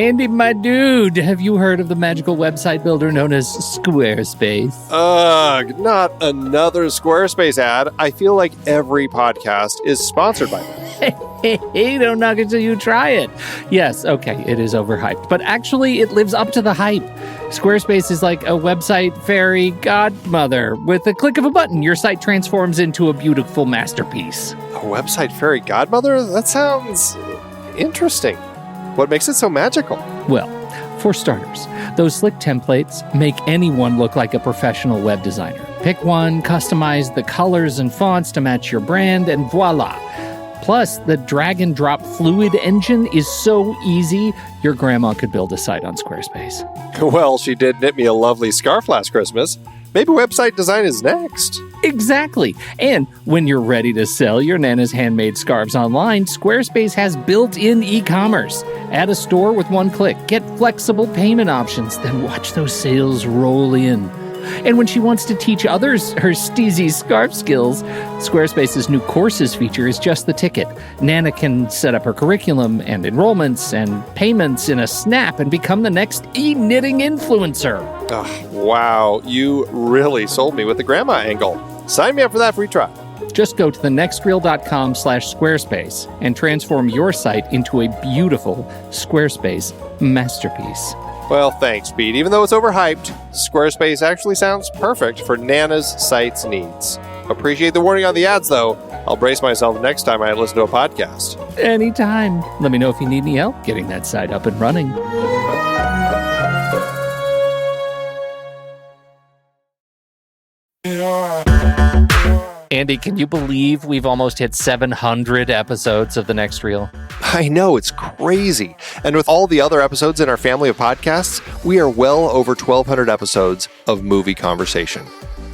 Andy, my dude, have you heard of the magical website builder known as Squarespace? Ugh, not another Squarespace ad. I feel like every podcast is sponsored by them. Hey, don't knock it till you try it. Yes, okay, it is overhyped, but actually it lives up to the hype. Squarespace is like a website fairy godmother. With a click of a button, your site transforms into a beautiful masterpiece. A website fairy godmother? That sounds interesting. What makes it so magical? Well, for starters, those slick templates make anyone look like a professional web designer. Pick one, customize the colors and fonts to match your brand, and voila. Plus, the drag and drop fluid engine is so easy, your grandma could build a site on Squarespace. Well, she did knit me a lovely scarf last Christmas. Maybe website design is next. Exactly. And when you're ready to sell your Nana's handmade scarves online, Squarespace has built-in e-commerce. Add a store with one click. Get flexible payment options. Then watch those sales roll in. And when she wants to teach others her steezy scarf skills, Squarespace's new courses feature is just the ticket. Nana can set up her curriculum and enrollments and payments in a snap and become the next e-knitting influencer. Oh, wow, you really sold me with the grandma angle. Sign me up for that free trial. Just go to thenextreel.com/Squarespace and transform your site into a beautiful Squarespace masterpiece. Well, thanks, Pete. Even though it's overhyped, Squarespace actually sounds perfect for Nana's site's needs. Appreciate the warning on the ads, though. I'll brace myself next time I listen to a podcast. Anytime. Let me know if you need any help getting that site up and running. Andy, can you believe we've almost hit 700 episodes of The Next Reel? I know, it's crazy. And with all the other episodes in our family of podcasts, we are well over 1,200 episodes of movie conversation.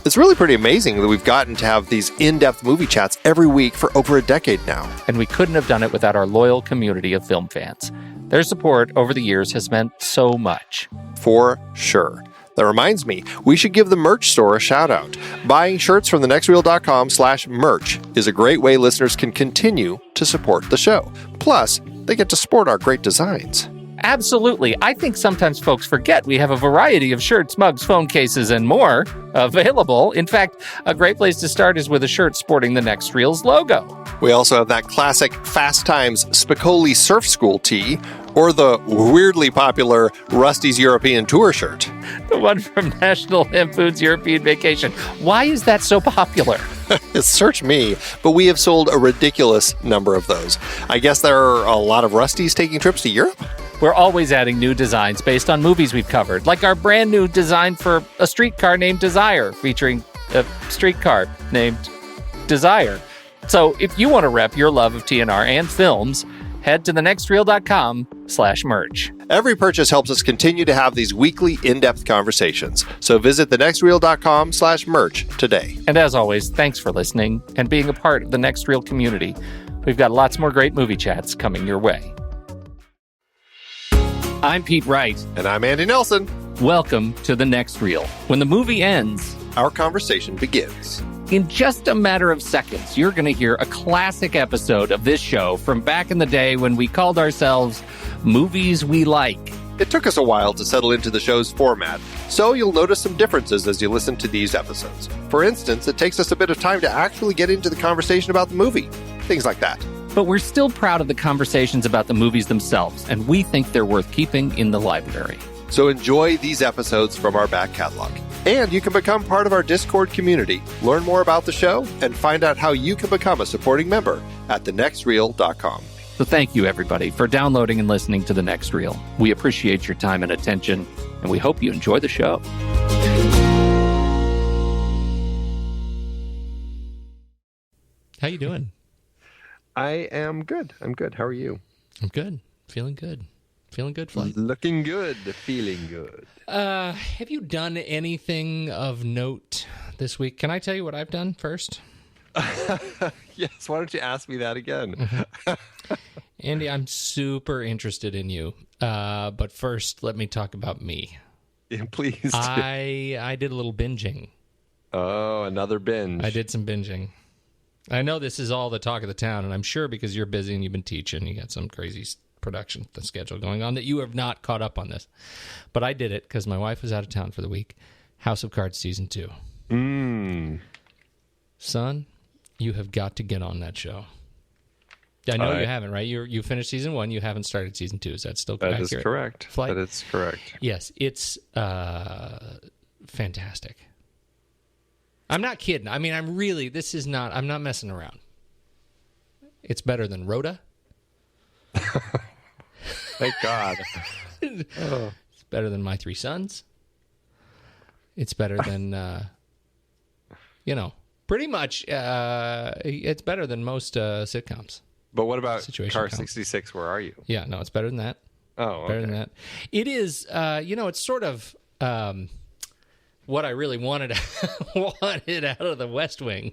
It's really pretty amazing that we've gotten to have these in-depth movie chats every week for over a decade now. And we couldn't have done it without our loyal community of film fans. Their support over the years has meant so much. For sure. That reminds me, we should give the merch store a shout out. Buying shirts from thenextreel.com/merch is a great way listeners can continue to support the show. Plus, they get to sport our great designs. Absolutely. I think sometimes folks forget we have a variety of shirts, mugs, phone cases, and more available. In fact, a great place to start is with a shirt sporting the Next Reel's logo. We also have that classic Fast Times Spicoli Surf School tee, or the weirdly popular Rusty's European Tour shirt. The one from National Lampoon's European Vacation. Why is that so popular? Search me, but we have sold a ridiculous number of those. I guess there are a lot of Rustys taking trips to Europe? We're always adding new designs based on movies we've covered, like our brand new design for a streetcar named Desire, featuring a streetcar named Desire. So if you want to rep your love of TNR and films, head to thenextreel.com/merch. Every purchase helps us continue to have these weekly in-depth conversations. So visit thenextreel.com/merch today. And as always, thanks for listening and being a part of the Next Reel community. We've got lots more great movie chats coming your way. I'm Pete Wright. And I'm Andy Nelson. Welcome to The Next Reel. When the movie ends, our conversation begins. In just a matter of seconds, you're going to hear a classic episode of this show from back in the day when we called ourselves Movies We Like. It took us a while to settle into the show's format, so you'll notice some differences as you listen to these episodes. For instance, it takes us a bit of time to actually get into the conversation about the movie. Things like that. But we're still proud of the conversations about the movies themselves, and we think they're worth keeping in the library. So enjoy these episodes from our back catalog. And you can become part of our Discord community, learn more about the show, and find out how you can become a supporting member at thenextreel.com. So thank you, everybody, for downloading and listening to The Next Reel. We appreciate your time and attention, and we hope you enjoy the show. How you doing? I am good. I'm good. How are you? I'm good. Feeling good. Feeling good, Flight. Looking good. Feeling good. Have you done anything of note this week? Can I tell you what I've done first? Yes. Why don't you ask me that again? Mm-hmm. Andy, I'm super interested in you. But first, let me talk about me. Yeah, please. I did a little binging. Oh, another binge. I did some binging. I know this is all the talk of the town, and I'm sure because you're busy and you've been teaching, you got some crazy production schedule going on that you have not caught up on this. But I did it because my wife was out of town for the week. House of Cards Season 2. Son, you have got to get on that show. I know you haven't, right? You finished Season 1. You haven't started Season 2. Is that still accurate? That is correct. Flight? That is correct. Yes, it's fantastic. I'm not kidding. I mean, I'm not messing around. It's better than Rhoda. Thank God. It's better than My Three Sons. It's better than, pretty much, it's better than most sitcoms. But what about Situation Car count. 66? Where are you? Yeah, no, it's better than that. Oh, okay. Better than that. It is, it's sort of what I really wanted out of the West Wing.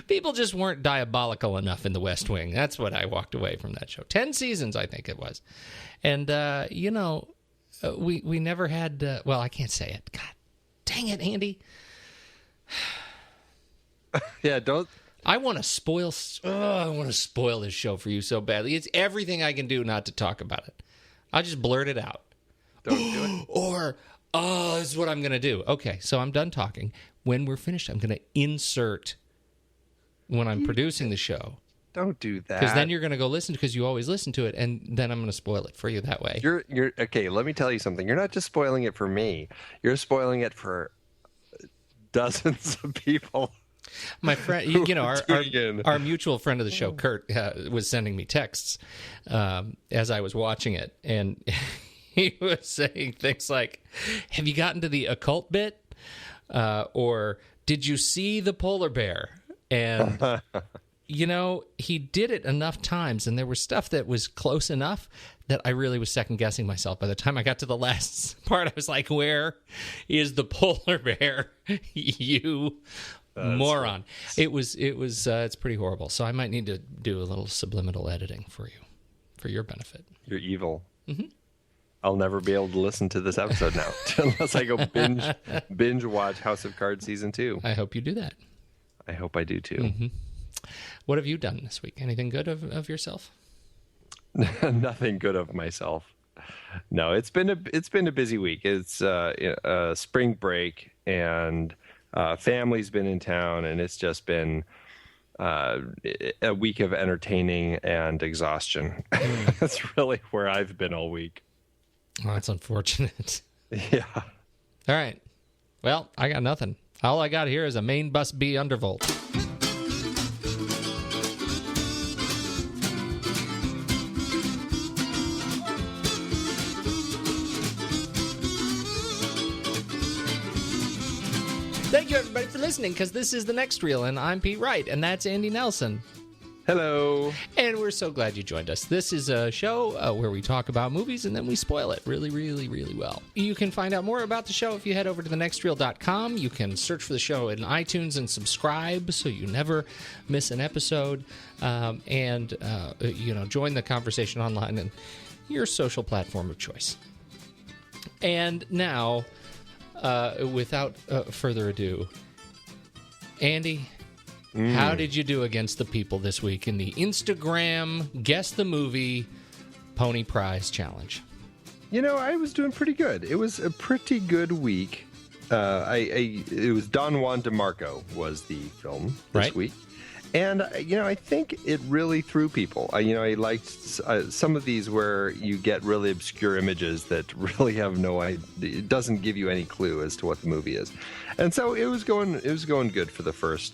People just weren't diabolical enough in the West Wing. That's what I walked away from that show. 10 seasons, I think it was. And, we never had, well, I can't say it. God dang it, Andy. Yeah, don't. I want to spoil this show for you so badly. It's everything I can do not to talk about it. I'll just blurt it out. Don't do it. Or, this is what I'm going to do. Okay, so I'm done talking. When we're finished, I'm going to insert when I'm producing the show. Don't do that. Because then you're going to go listen, because you always listen to it, and then I'm going to spoil it for you that way. You're okay. Let me tell you something. You're not just spoiling it for me. You're spoiling it for dozens of people. My friend, our mutual friend of the show, Kurt, was sending me texts as I was watching it, and he was saying things like, "Have you gotten to the occult bit?" Or "Did you see the polar bear?" And he did it enough times, and there was stuff that was close enough that I really was second-guessing myself. By the time I got to the last part, I was like, where is the polar bear, you moron? It was it's pretty horrible. So I might need to do a little subliminal editing for you, for your benefit. You're evil. Mm-hmm. I'll never be able to listen to this episode now unless I go binge watch House of Cards Season 2. I hope you do that. I hope I do too. Mm-hmm. What have you done this week? Anything good of yourself? Nothing good of myself. No, it's been a busy week. It's spring break, and family's been in town, and it's just been a week of entertaining and exhaustion. That's really where I've been all week. Oh, that's unfortunate. Yeah. All right. Well, I got nothing. All I got here is a main bus B undervolt. Thank you, everybody, for listening, because this is The Next Reel, and I'm Pete Wright, and that's Andy Nelson. Hello. And we're so glad you joined us. This is a show where we talk about movies and then we spoil it really, really, really well. You can find out more about the show if you head over to thenextreel.com. You can search for the show in iTunes and subscribe so you never miss an episode. And join the conversation online in your social platform of choice. And now, without further ado, Andy, how did you do against the people this week in the Instagram Guess the Movie Pony Prize Challenge? I was doing pretty good. It was a pretty good week. It was Don Juan DeMarco was the film this week. And, I think it really threw people. I liked some of these where you get really obscure images that really have no idea. It doesn't give you any clue as to what the movie is. And so it was going good for the first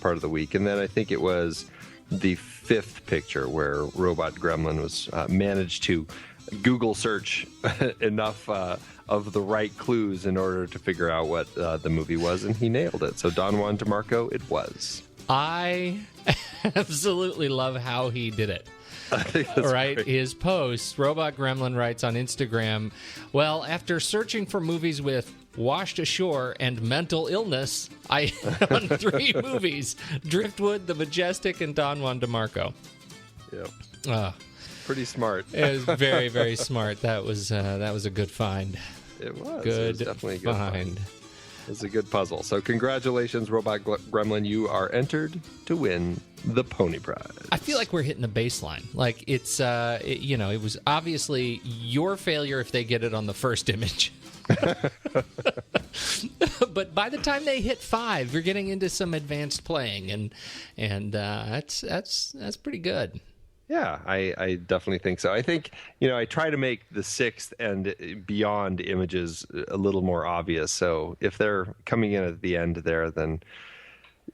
part of the week. And then I think it was the fifth picture where Robot Gremlin was managed to Google search enough of the right clues in order to figure out what the movie was. And he nailed it. So Don Juan DeMarco, it was. I absolutely love how he did it. I think that's great. His post, Robot Gremlin writes on Instagram, well, after searching for movies with washed ashore and mental illness, I hit on 3 movies, Driftwood, The Majestic, and Don Juan DeMarco. Yep. Pretty smart. It was very, very smart. That was a good find. It was. Good it was definitely a good find. It's a good puzzle. So congratulations, Robot Gremlin. You are entered to win the Pony Prize. I feel like we're hitting the baseline. Like it's, it was obviously your failure if they get it on the first image. But by the time they hit 5, you're getting into some advanced playing, and that's pretty good. Yeah, I definitely think so. I think, I try to make the 6th and beyond images a little more obvious. So if they're coming in at the end there, then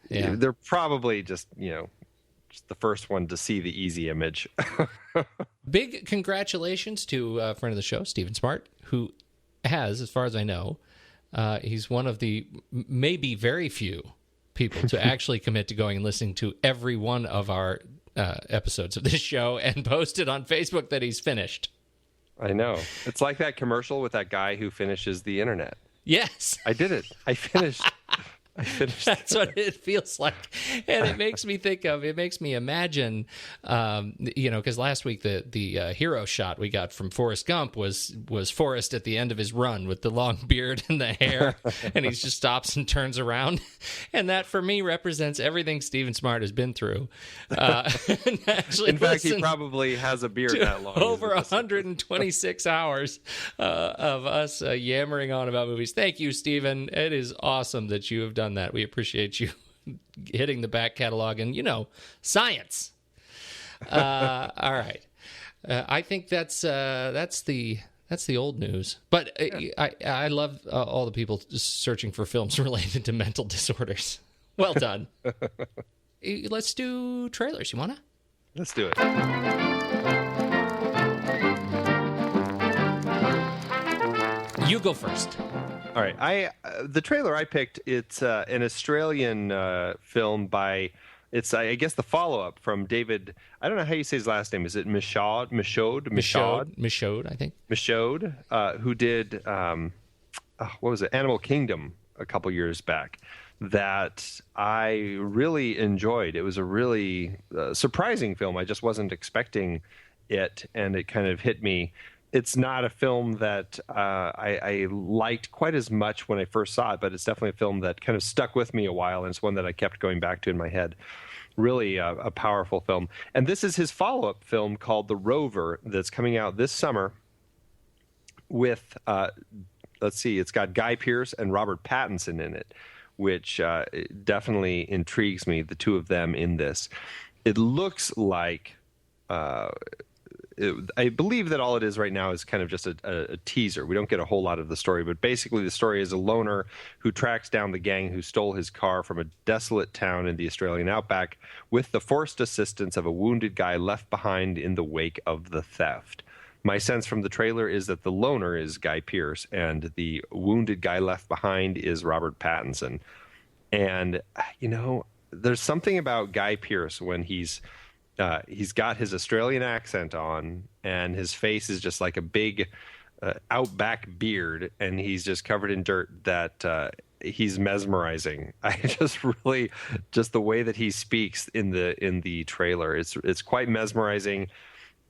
they're probably just the first one to see the easy image. Big congratulations to a friend of the show, Stephen Smart, who has, as far as I know, he's one of the maybe very few people to actually commit to going and listening to every one of our episodes of this show and posted on Facebook that he's finished. I know. It's like that commercial with that guy who finishes the internet. Yes. I did it. I finished. That's what it feels like. And it makes me imagine, because last week the hero shot we got from Forrest Gump was Forrest at the end of his run with the long beard and the hair, and he just stops and turns around. And that, for me, represents everything Stephen Smart has been through. In fact, he probably has a beard that long. Over 126 hours of us yammering on about movies. Thank you, Stephen. It is awesome that you have done that. We appreciate you hitting the back catalog and science. All right, I think that's the old news. But I love all the people searching for films related to mental disorders. Well done. Let's do trailers. You wanna? Let's do it. You go first. All right, the trailer I picked, it's an Australian film by, I guess the follow-up from David, I don't know how you say his last name. Is it Michaud, I think. Michaud, who did, what was it, Animal Kingdom a couple years back, that I really enjoyed. It was a really surprising film. I just wasn't expecting it, and it kind of hit me. It's not a film that I liked quite as much when I first saw it, but it's definitely a film that kind of stuck with me a while, and it's one that I kept going back to in my head. Really a powerful film. And this is his follow-up film called The Rover that's coming out this summer with, it's got Guy Pearce and Robert Pattinson in it, which definitely intrigues me, the two of them in this. It looks like... I believe that all it is right now is kind of just a teaser. We don't get a whole lot of the story, but basically the story is a loner who tracks down the gang who stole his car from a desolate town in the Australian outback with the forced assistance of a wounded guy left behind in the wake of the theft. My sense from the trailer is that the loner is Guy Pearce and the wounded guy left behind is Robert Pattinson. And, there's something about Guy Pearce when he's got his Australian accent on, and his face is just like a big outback beard, and he's just covered in dirt that he's mesmerizing. I just the way that he speaks in the trailer, it's quite mesmerizing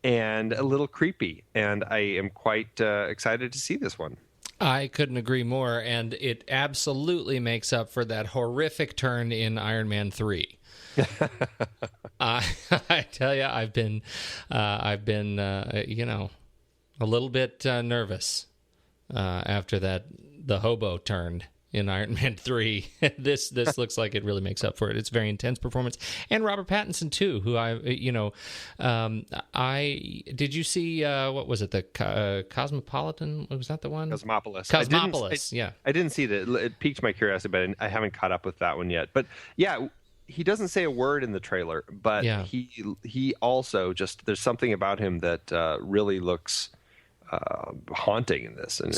and a little creepy, and I am quite excited to see this one. I couldn't agree more, and it absolutely makes up for that horrific turn in Iron Man 3. I tell you, I've been a little bit nervous after the hobo turned in Iron Man 3. This looks like it really makes up for it. It's a very intense performance, and Robert Pattinson too, who did you see what was it, the Cosmopolitan? Was that the one? Cosmopolis. Yeah. I didn't see that. It piqued my curiosity, but I haven't caught up with that one yet. But yeah. He doesn't say a word in the trailer, but he also there's something about him that really looks haunting in this. And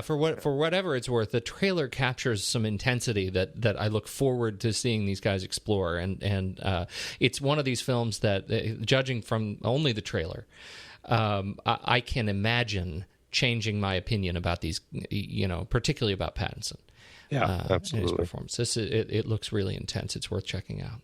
for whatever it's worth, the trailer captures some intensity that I look forward to seeing these guys explore, and it's one of these films that, judging from only the trailer, I can imagine changing my opinion about these, particularly about Pattinson. Yeah, absolutely. His performance. It looks really intense. It's worth checking out.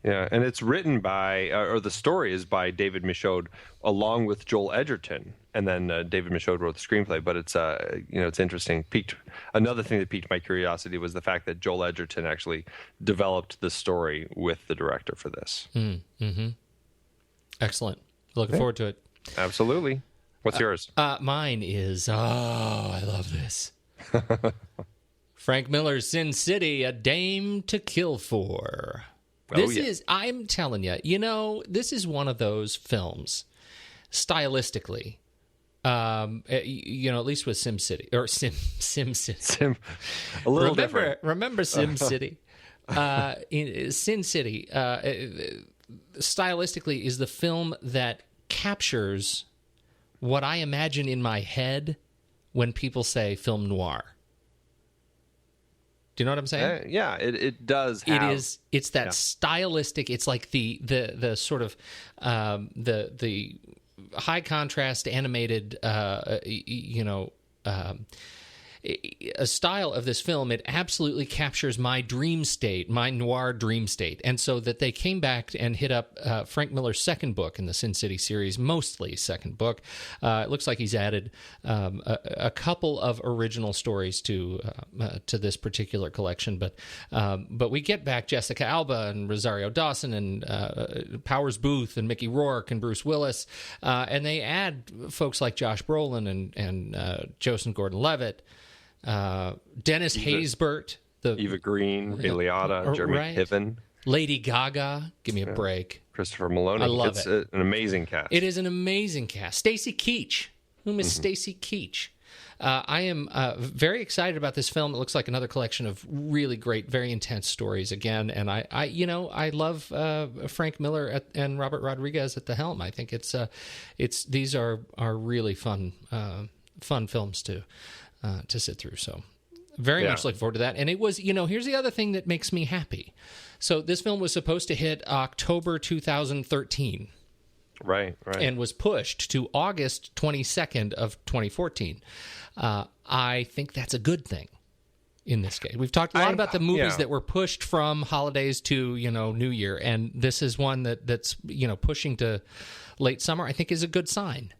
Yeah, and it's written by, or the story is by David Michaud, along with Joel Edgerton, and then David Michaud wrote the screenplay. But it's, it's interesting. Another thing that piqued my curiosity was the fact that Joel Edgerton actually developed the story with the director for this. Mm-hmm. Excellent. Looking forward to it. Absolutely. What's yours? Mine is, I love this. Frank Miller's Sin City, A Dame to Kill For. I'm telling you, this is one of those films, stylistically, at least with Sim City, or Sim City. A little different. Remember Sim City? Sin City, stylistically, is the film that captures what I imagine in my head when people say film noir. Do you know what I'm saying? Yeah, it does have... It's that stylistic, it's like the sort of, the high contrast animated, a style of this film. It absolutely captures my dream state, my noir dream state. And so that they came back and hit up Frank Miller's second book in the Sin City series, mostly second book. It looks like he's added a couple of original stories to this particular collection. But we get back Jessica Alba and Rosario Dawson and Powers Booth and Mickey Rourke and Bruce Willis. And they add folks like Josh Brolin and Joseph Gordon-Levitt. Dennis Haysbert, Eva Green, Ray Liotta, Jeremy Piven, Lady Gaga. Give me a break. Christopher Maloney. I love it's it. An amazing cast. It is an amazing cast. Stacy Keach. Whom is Stacy Keach? I am very excited about this film. It looks like another collection of really great, very intense stories again. And I love Frank Miller and Robert Rodriguez at the helm. I think these are really fun films to sit through. So very much looking forward to that. And it was, here's the other thing that makes me happy. So this film was supposed to hit October 2013. Right. And was pushed to August 22nd of 2014. I think that's a good thing in this case. We've talked a lot about the movies that were pushed from holidays to, New Year. And this is one that's, pushing to late summer, I think is a good sign.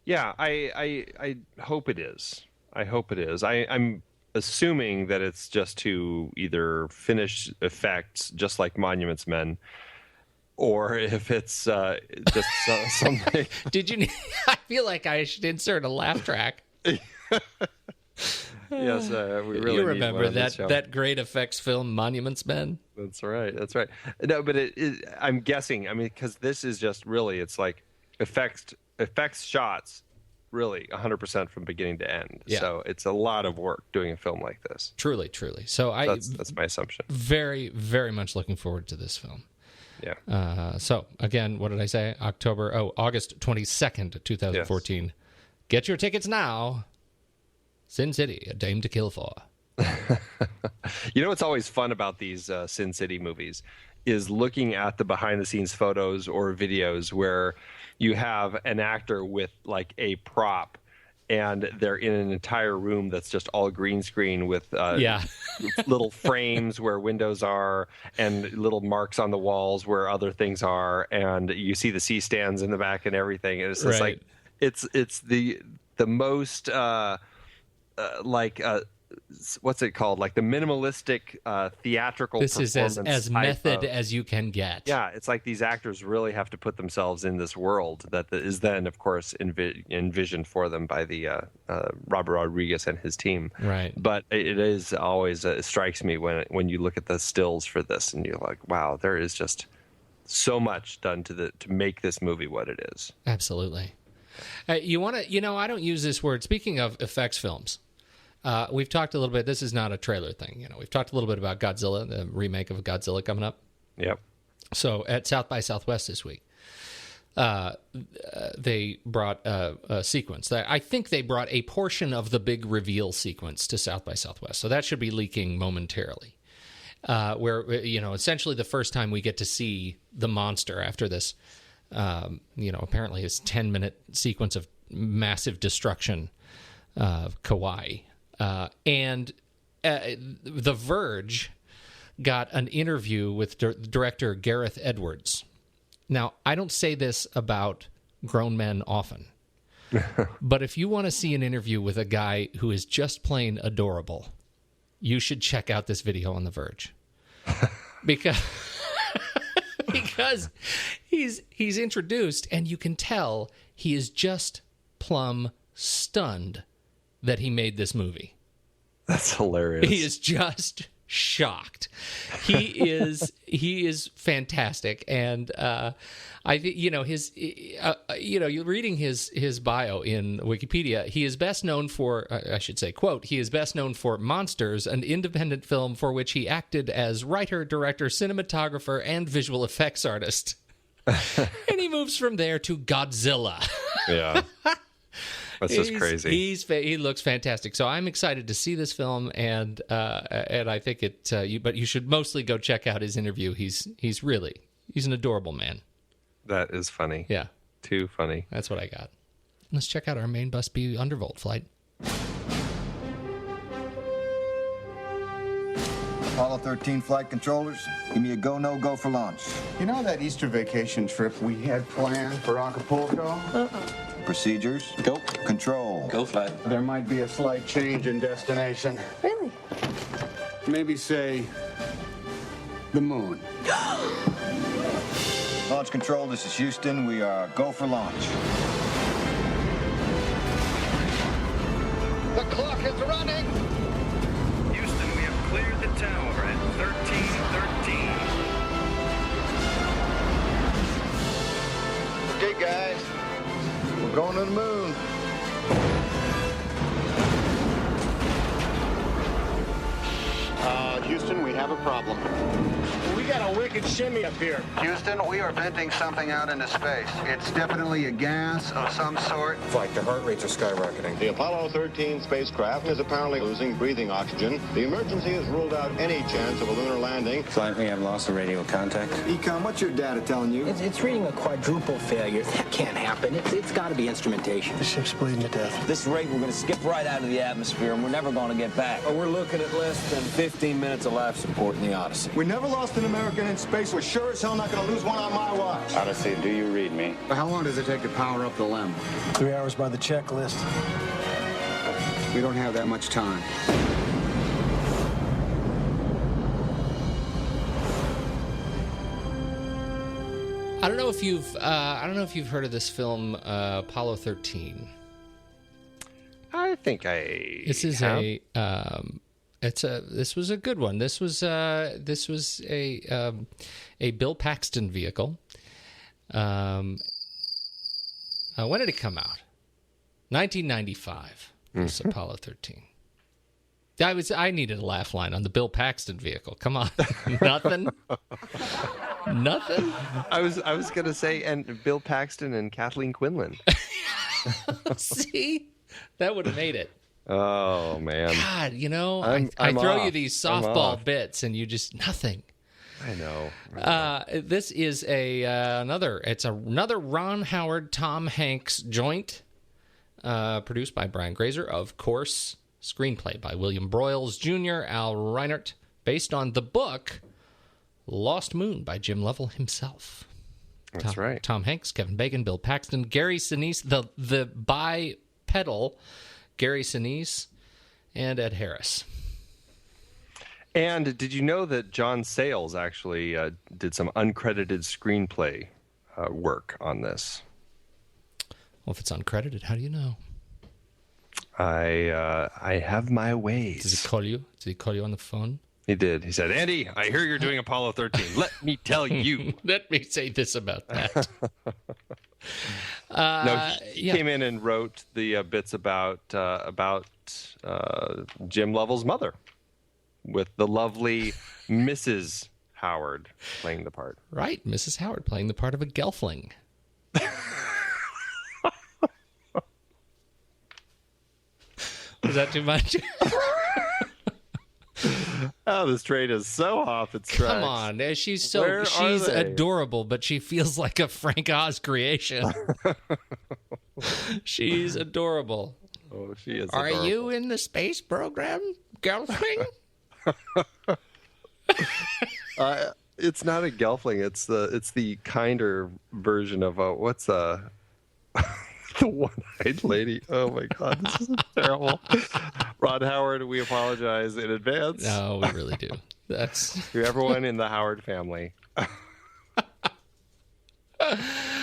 Yeah, I hope it is. I'm assuming that it's just to either finish effects, just like Monuments Men, or if it's just something. I feel like I should insert a laugh track. Yes, we really you remember need that great effects film, Monuments Men? That's right. No, but I'm guessing. I mean, because this is just really, it's like effects shots, really 100% from beginning to end. Yeah. So it's a lot of work doing a film like this. Truly. So that's my assumption. Very, very much looking forward to this film. Yeah. So again, what did I say? August 22nd, 2014. Yes. Get your tickets now. Sin City, A Dame to Kill For. What's always fun about these Sin City movies is looking at the behind-the-scenes photos or videos where you have an actor with like a prop and they're in an entire room that's just all green screen with little frames where windows are and little marks on the walls where other things are, and you see the C-stands in the back and everything. And it's just like it's the most what's it called? Like the minimalistic theatrical this performance. This is as method as you can get. Yeah, it's like these actors really have to put themselves in this world that is then, of course, envisioned for them by the Robert Rodriguez and his team. Right. But it is always, it strikes me when you look at the stills for this and you're like, wow, there is just so much done to make this movie what it is. Absolutely. You want to, I don't use this word. Speaking of effects films, we've talked a little bit. This is not a trailer thing. We've talked a little bit about Godzilla, the remake of Godzilla coming up. Yep. So at South by Southwest this week, they brought a sequence. I think they brought a portion of the big reveal sequence to South by Southwest. So that should be leaking momentarily. Where, essentially the first time we get to see the monster after this, apparently his 10-minute sequence of massive destruction of Kauai. And The Verge got an interview with director Gareth Edwards. Now, I don't say this about grown men often, but if you want to see an interview with a guy who is just plain adorable, you should check out this video on The Verge. Because he's introduced, and you can tell he is just plumb stunned that he made this movie. That's hilarious. He is just shocked. He is fantastic, and I think you're reading his bio in Wikipedia. He is best known for, I should say, quote, he is best known for Monsters, an independent film for which he acted as writer, director, cinematographer, and visual effects artist. And he moves from there to Godzilla. Yeah. That's just crazy. He looks fantastic. So I'm excited to see this film, and I think but you should mostly go check out his interview. He's an adorable man. That is funny. Yeah. Too funny. That's what I got. Let's check out our main Bus B undervolt flight. Apollo 13 flight controllers, give me a go, no-go for launch. You know that Easter vacation trip we had planned for Acapulco? Procedures. Go. Control. Go flight. There might be a slight change in destination. Really? Maybe say the moon. Launch control, this is Houston. We are go for launch. The clock is running. Houston, we have cleared the tower at 1313. Okay, guys. We're going to the moon. Houston, we have a problem. We got a wicked shimmy up here. Houston, we are venting something out into space. It's definitely a gas of some sort. Flight, the heart rates are skyrocketing. The Apollo 13 spacecraft is apparently losing breathing oxygen. The emergency has ruled out any chance of a lunar landing. Flight, we have lost the radio contact. Econ, what's your data telling you? It's reading a quadruple failure. That can't happen. It's got to be instrumentation. The ship's bleeding to death. This rate, we're going to skip right out of the atmosphere, and we're never going to get back. We're looking at less than 15 minutes of life support in the Odyssey. We never lost an American in space. We're sure as hell not going to lose one on my watch. Odyssey, do you read me? How long does it take to power up the LEM? 3 hours by the checklist. We don't have that much time. I don't know if you've heard of this film, Apollo 13. I think I This is have. this was a good one. This was a Bill Paxton vehicle. When did it come out? 1995. This Apollo 13. I needed a laugh line on the Bill Paxton vehicle. Come on. Nothing. Nothing. I was gonna say, and Bill Paxton and Kathleen Quinlan. See, that would have made it. Oh man. God, I'm throw off. you these I'm softball off. bits, and you just nothing. I know. This is another Ron Howard, Tom Hanks joint, produced by Brian Grazer, of course. Screenplay by William Broyles Jr., Al Reinert, based on the book Lost Moon by Jim Lovell himself. That's right. Tom Hanks, Kevin Bacon, Bill Paxton, Gary Sinise, the bipedal Gary Sinise, and Ed Harris. And did you know that John Sayles actually did some uncredited screenplay work on this? Well, if it's uncredited, how do you know? I have my ways. Does he call you? Did he call you on the phone? He did. He said, "Andy, I hear you're doing Apollo 13. Let me tell you." Let me say this about that. No, he came in and wrote the bits about Jim Lovell's mother, with the lovely Mrs. Howard playing the part. Right, Mrs. Howard playing the part of a gelfling. Was that too much? Oh, this train is so off its tracks. Come on, she's Where are they? adorable, but she feels like a Frank Oz creation. She's adorable. Oh, she is. Are adorable. you in the space program, gelfling? It's not a gelfling. It's the kinder version of what's the one-eyed lady. Oh my God, this is terrible. Ron Howard, we apologize in advance. No, we really do. That's to everyone in the Howard family.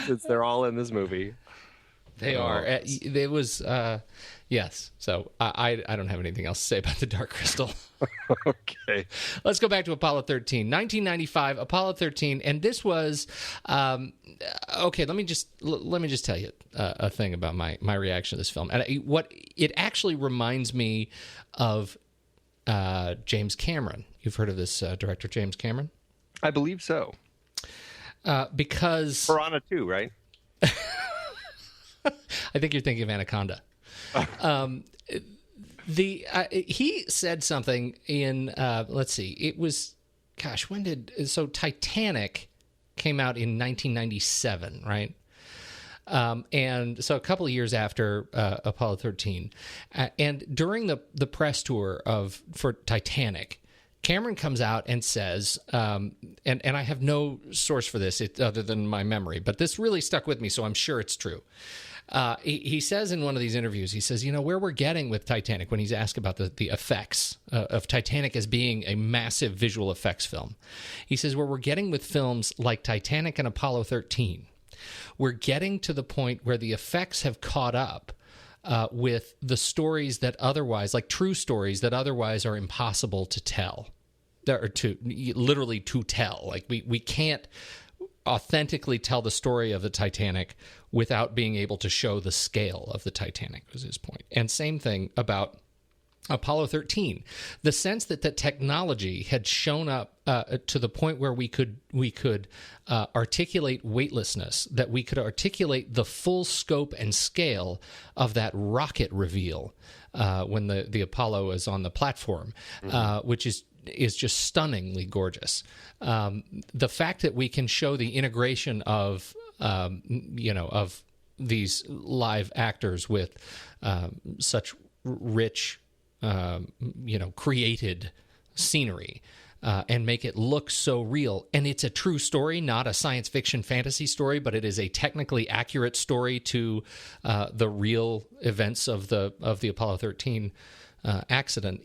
Since they're all in this movie. They are. It was, yes. So I don't have anything else to say about the Dark Crystal. Okay. Let's go back to Apollo 13. 1995, Apollo 13. And this was, okay, let me just tell you a thing about my reaction to this film. And what it actually reminds me of James Cameron. You've heard of this director, James Cameron? I believe so. Because... Piranha 2, right? I think you're thinking of Anaconda. He said something in let's see, it was, gosh, Titanic came out in 1997, right? And so a couple of years after Apollo 13, and during the press tour for Titanic, Cameron comes out and says, and I have no source for this other than my memory, but this really stuck with me, so I'm sure it's true. He says in one of these interviews, he says, where we're getting with Titanic, when he's asked about the effects of Titanic as being a massive visual effects film, he says, where we're getting with films like Titanic and Apollo 13, we're getting to the point where the effects have caught up with the stories that otherwise, like true stories that otherwise are impossible to tell, or literally to tell. Like we can't authentically tell the story of the Titanic without being able to show the scale of the Titanic, was his point. And same thing about Apollo 13. The sense that the technology had shown up to the point where we could articulate weightlessness, that we could articulate the full scope and scale of that rocket reveal when the Apollo is on the platform, which is just stunningly gorgeous. The fact that we can show the integration of these live actors with such rich, created scenery, and make it look so real. And it's a true story, not a science fiction fantasy story, but it is a technically accurate story to the real events of the Apollo 13 accident.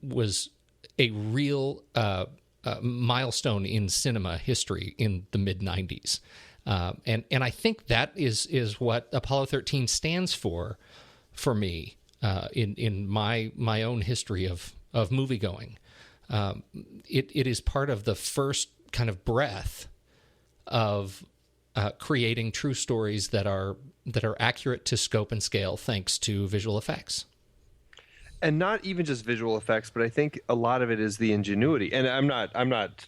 Was a real milestone in cinema history in the mid-90s. And I think that is what Apollo 13 stands for me in my own history of moviegoing. It is part of the first kind of breath of creating true stories that are accurate to scope and scale thanks to visual effects. And not even just visual effects, but I think a lot of it is the ingenuity. And I'm not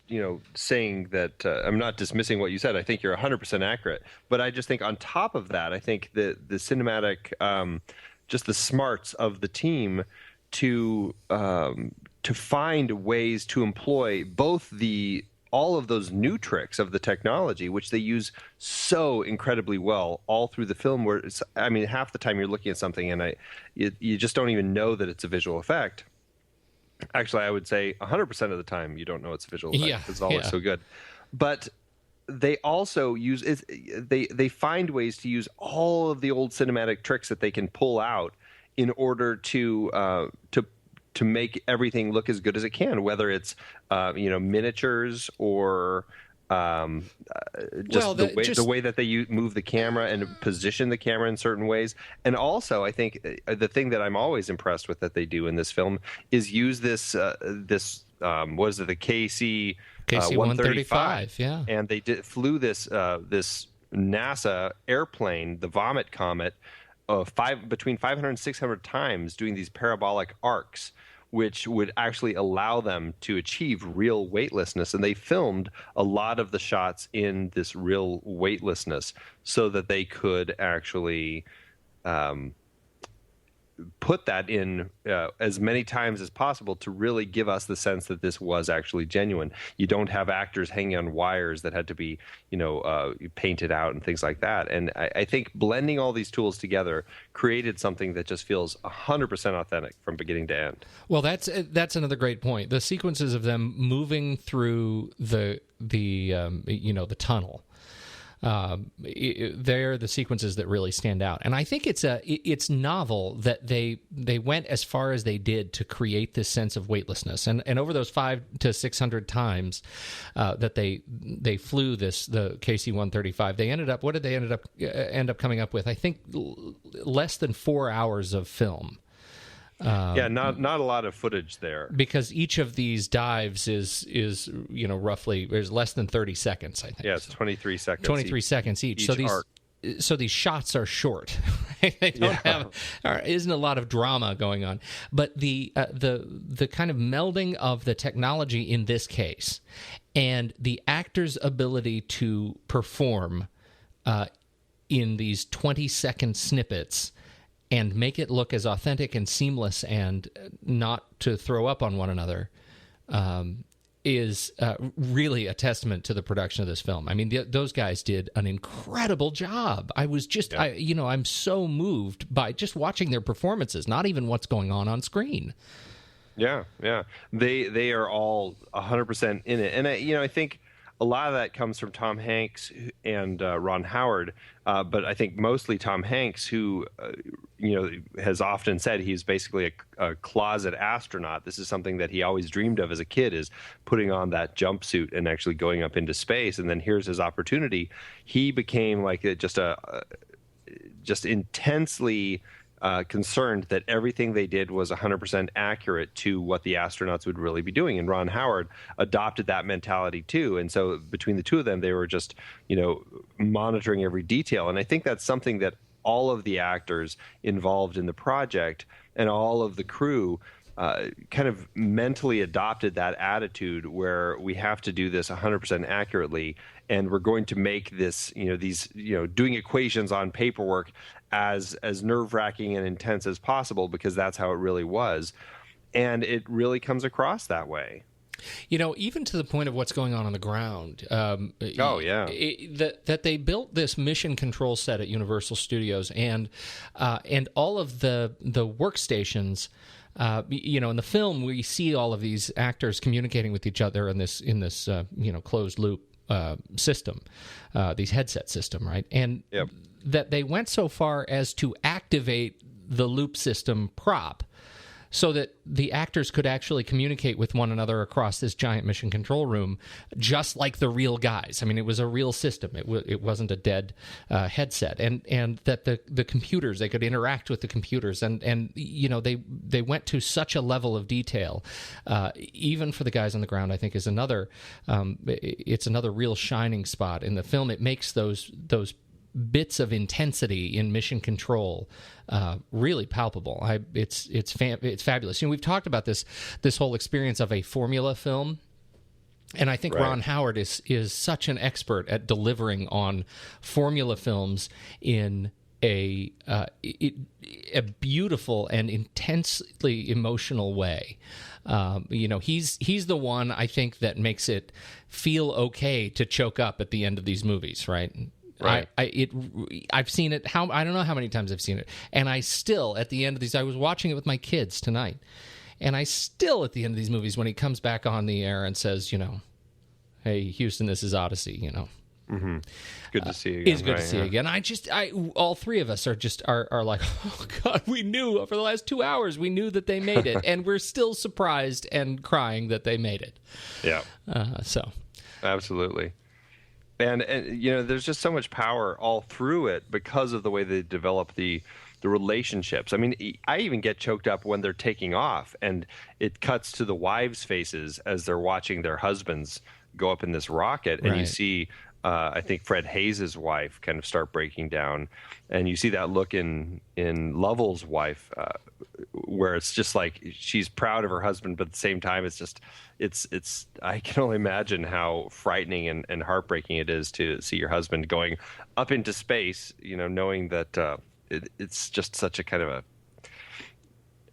saying that I'm not dismissing what you said. I think you're 100% accurate. But I just think on top of that, I think that the cinematic, just the smarts of the team to find ways to employ both all of those new tricks of the technology, which they use so incredibly well all through the film, where half the time you're looking at something and you just don't even know that it's a visual effect. Actually, I would say 100% of the time you don't know it's a visual effect. Yeah, it's always so good. But they also use they find ways to use all of the old cinematic tricks that they can pull out in order to make everything look as good as it can, whether it's miniatures or the way that they move the camera and position the camera in certain ways. And also, I think the thing that I'm always impressed with that they do in this film is use this what is it, the KC-135, yeah. And they flew this NASA airplane, the Vomit Comet, between 500 and 600 times, doing these parabolic arcs, which would actually allow them to achieve real weightlessness. And they filmed a lot of the shots in this real weightlessness so that they could actually put that in as many times as possible to really give us the sense that this was actually genuine. You don't have actors hanging on wires that had to be, painted out and things like that. And I think blending all these tools together created something that just feels 100% authentic from beginning to end. Well, that's another great point. The sequences of them moving through the tunnel. They're the sequences that really stand out, and I think it's novel that they went as far as they did to create this sense of weightlessness, and over those 500 to 600 times that they flew the KC-135, they ended up end up coming up with, I think, less than 4 hours of film. Not a lot of footage there, because each of these dives is roughly, there's less than 30 seconds, I think. Yeah, it's 23 seconds. 23 seconds each. So these shots are short. They don't isn't a lot of drama going on. But the kind of melding of the technology in this case and the actor's ability to perform in these 20-second snippets and make it look as authentic and seamless and not to throw up on one another is really a testament to the production of this film. I mean, those guys did an incredible job. I was just, I'm so moved by just watching their performances, not even what's going on screen. Yeah. They are all 100% in it. And, I think a lot of that comes from Tom Hanks and Ron Howard, but I think mostly Tom Hanks, who, has often said he's basically a closet astronaut. This is something that he always dreamed of as a kid, is putting on that jumpsuit and actually going up into space. And then here's his opportunity. He became like just intensely concerned that everything they did was 100% accurate to what the astronauts would really be doing. And Ron Howard adopted that mentality too. And so between the two of them, they were just, monitoring every detail. And I think that's something that all of the actors involved in the project and all of the crew kind of mentally adopted that attitude where we have to do this 100% accurately, and we're going to make this, doing equations on paperwork as nerve-wracking and intense as possible, because that's how it really was. And it really comes across that way. Even to the point of what's going on the ground. That they built this mission control set at Universal Studios, and all of the workstations. In the film, we see all of these actors communicating with each other in this closed loop system, these headset system, right? And that they went so far as to activate the loop system prop, so that the actors could actually communicate with one another across this giant mission control room, just like the real guys. I mean, it was a real system. It wasn't a dead headset, and that the computers, they could interact with the computers, and they went to such a level of detail, even for the guys on the ground. I think is another it's another real shining spot in the film. It makes those bits of intensity in mission control really palpable. It's fabulous. We've talked about this whole experience of a formula film, and I think Ron Howard is such an expert at delivering on formula films in a beautiful and intensely emotional way. He's the one, I think, that makes it feel okay to choke up at the end of these movies, right? Right. I've seen it. I don't know how many times I've seen it, and I still, at the end of these, I was watching it with my kids tonight, and I still, at the end of these movies, when he comes back on the air and says, "Hey, Houston, this is Odyssey," Mm-hmm. Good to see you again. It's good to see you again. All three of us are like, oh God, we knew for the last 2 hours, we knew that they made it, and we're still surprised and crying that they made it. Yeah. So. Absolutely. And there's just so much power all through it because of the way they develop the relationships. I mean, I even get choked up when they're taking off, and it cuts to the wives' faces as they're watching their husbands go up in this rocket, and you see, I think Fred Hayes' wife kind of start breaking down, and you see that look in Lovell's wife, where it's just like she's proud of her husband, but at the same time, it's I can only imagine how frightening and heartbreaking it is to see your husband going up into space, knowing that it's just such a kind of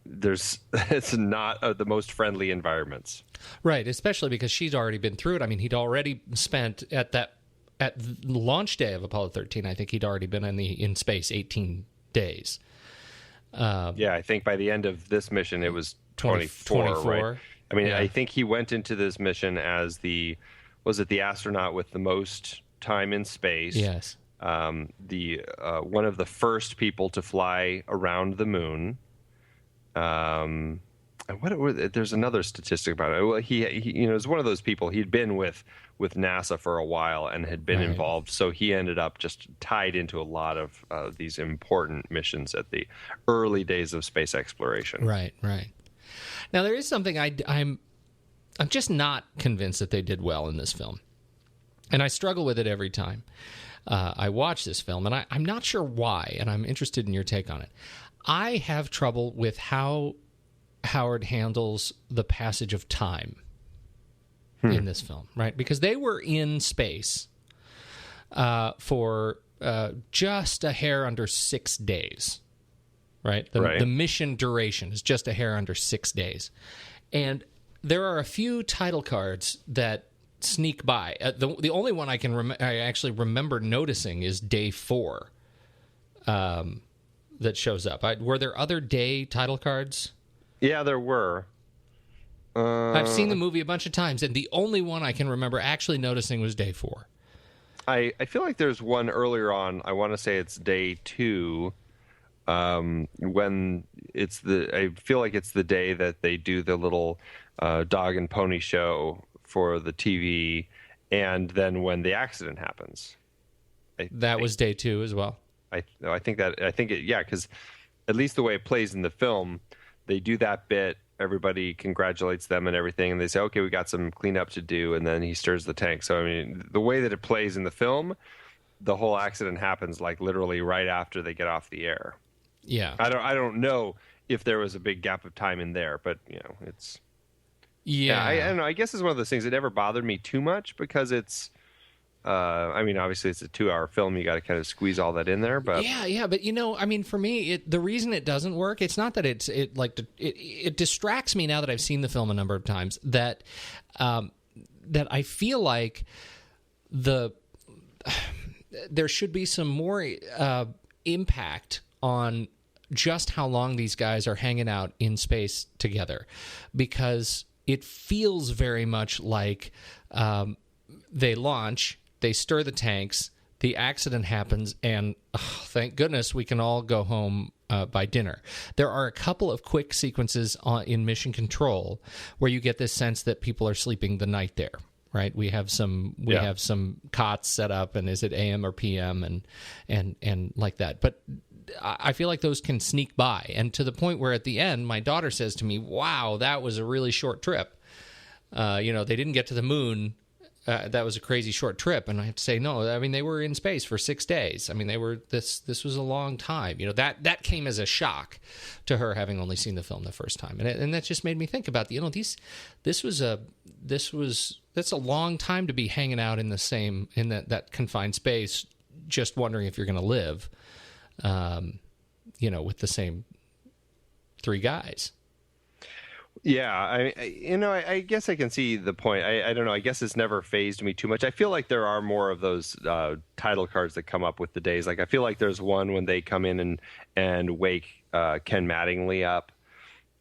it's not the most friendly environments. Right, especially because she's already been through it. I mean, he'd already spent at the launch day of Apollo 13. I think he'd already been in space 18 days. I think by the end of this mission, it was 24. Right? I mean, I think he went into this mission as the astronaut with the most time in space. Yes. One of the first people to fly around the moon. There's another statistic about it. Well, he was one of those people. He'd been with NASA for a while and had been involved, so he ended up just tied into a lot of these important missions at the early days of space exploration. Right. Now there is something I'm just not convinced that they did well in this film, and I struggle with it every time I watch this film, and I'm not sure why, and I'm interested in your take on it. I have trouble with how Howard handles the passage of time in this film, right? Because they were in space for just a hair under 6 days, right? The mission duration is just a hair under 6 days. And there are a few title cards that sneak by. The only one I actually remember noticing is day 4 that shows up. Were there other day title cards? Yeah, there were. I've seen the movie a bunch of times, and the only one I can remember actually noticing was day 4. I feel like there's one earlier on. I want to say it's day 2, when I feel like it's the day that they do the little dog and pony show for the TV, and then when the accident happens. That was day 2 as well. Because at least the way it plays in the film, they do that bit. Everybody congratulates them and everything, and they say, "Okay, we got some cleanup to do," and then he stirs the tank. So, I mean, the way that it plays in the film, the whole accident happens like literally right after they get off the air. Yeah, I don't know if there was a big gap of time in there, but it's I don't know. I guess it's one of those things that never bothered me too much because it's. Obviously it's a 2-hour film. You got to kind of squeeze all that in there, but but for me, the reason it doesn't work, it's not that it distracts me now that I've seen the film a number of times. That I feel like there should be some more impact on just how long these guys are hanging out in space together, because it feels very much like they launch. They stir the tanks, the accident happens, and thank goodness we can all go home by dinner. There are a couple of quick sequences in Mission Control where you get this sense that people are sleeping the night there, right? We have some cots set up, and is it AM or PM and like that. But I feel like those can sneak by, and to the point where at the end, my daughter says to me, "Wow, that was a really short trip." They didn't get to the moon. That was a crazy short trip, and I have to say, no. I mean, they were in space for 6 days. I mean, they were this was a long time. That came as a shock to her, having only seen the film the first time, and that just made me think about that's a long time to be hanging out in that confined space, just wondering if you're going to live, with the same 3 guys. Yeah, I guess I can see the point. I don't know. I guess it's never fazed me too much. I feel like there are more of those title cards that come up with the days. Like I feel like there's one when they come in and wake Ken Mattingly up.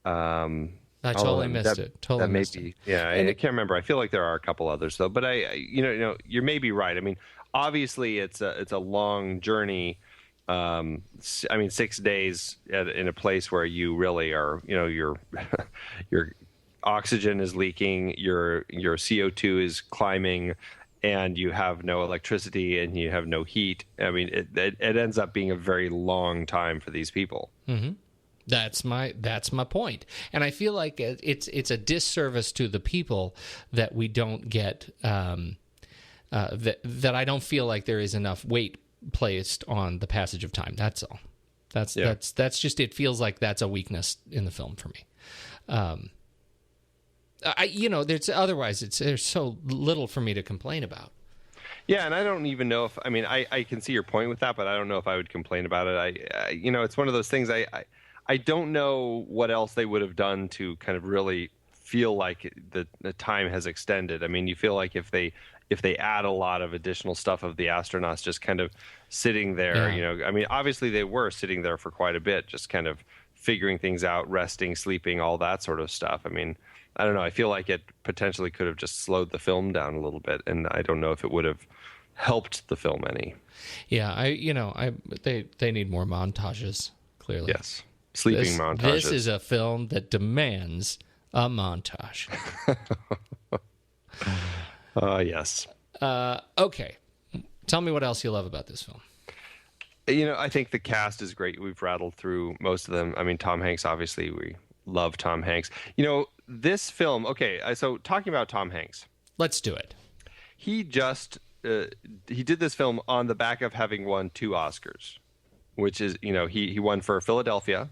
I totally missed it. Totally missed it. Yeah, I can't remember. I feel like there are a couple others though. But you may be right. I mean, obviously it's a long journey. 6 days in a place where you really are, your oxygen is leaking, your CO2 is climbing, and you have no electricity and you have no heat. I mean, it ends up being a very long time for these people. Mm-hmm. That's my point, and I feel like it's a disservice to the people that we don't get. That I don't feel like there is enough weight placed on the passage of time. That's all. That's just, it feels like that's a weakness in the film for me. There's so little for me to complain about. Yeah, and I don't even know if, I can see your point with that, but I don't know if I would complain about it. It's one of those things, I don't know what else they would have done to kind of really feel like the time has extended. I mean, you feel like if they add a lot of additional stuff of the astronauts just kind of sitting there, I mean, obviously they were sitting there for quite a bit, just kind of figuring things out, resting, sleeping, all that sort of stuff. I mean, I don't know. I feel like it potentially could have just slowed the film down a little bit, and I don't know if it would have helped the film any. Yeah, they need more montages, clearly. Yes. Sleeping montages. This is a film that demands a montage. Yes. Okay. Tell me what else you love about this film. I think the cast is great. We've rattled through most of them. I mean, Tom Hanks, obviously, we love Tom Hanks. This film, okay, so talking about Tom Hanks. Let's do it. He just, he did this film on the back of having won 2 Oscars, which is, he won for Philadelphia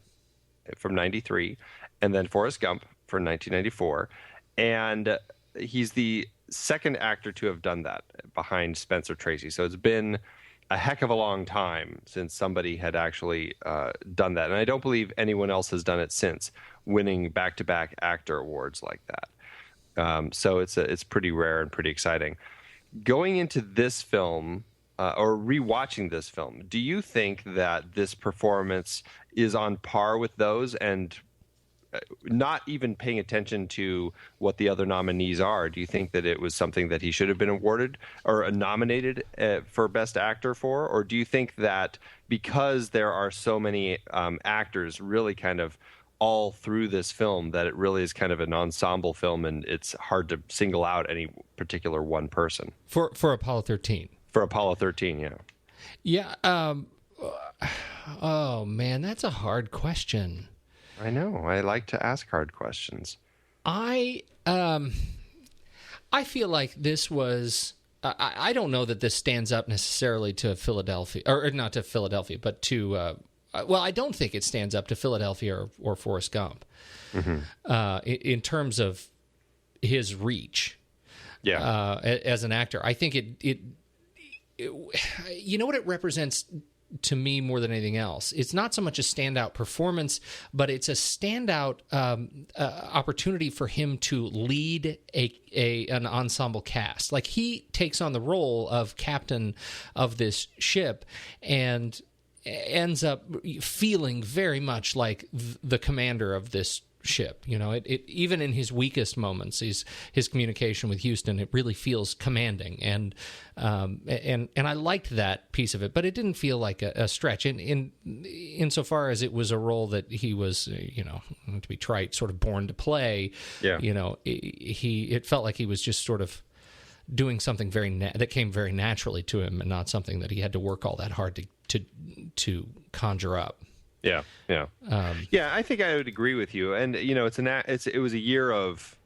from 93, and then Forrest Gump for 1994. And he's the second actor to have done that behind Spencer Tracy. So it's been a heck of a long time since somebody had actually done that. And I don't believe anyone else has done it since, winning back-to-back actor awards like that. So it's pretty rare and pretty exciting. Going into this film, or rewatching this film, do you think that this performance is on par with those, and not even paying attention to what the other nominees are? Do you think that it was something that he should have been awarded or nominated for Best Actor for? Or do you think that because there are so many actors really kind of all through this film, that it really is kind of an ensemble film and it's hard to single out any particular one person? For Apollo 13. For Apollo 13, yeah. Yeah. Oh, man, that's a hard question. I know. I like to ask hard questions. I feel like this was... I don't know that this stands up necessarily to Philadelphia, or not to Philadelphia, but to... well, I don't think it stands up to Philadelphia or Forrest Gump in terms of his reach. Yeah. As an actor, I think it you know what it represents to me more than anything else. It's not so much a standout performance, but it's a standout opportunity for him to lead an ensemble cast. Like, he takes on the role of captain of this ship and ends up feeling very much like the commander of this ship. It even in his weakest moments, his communication with Houston, it really feels commanding, and I liked that piece of it, but it didn't feel like a stretch insofar as it was a role that he was, to be trite, sort of born to play. Yeah. It felt like he was just sort of doing something that came very naturally to him, and not something that he had to work all that hard to conjure up. Yeah, yeah, yeah. I think I would agree with you. And it was a year of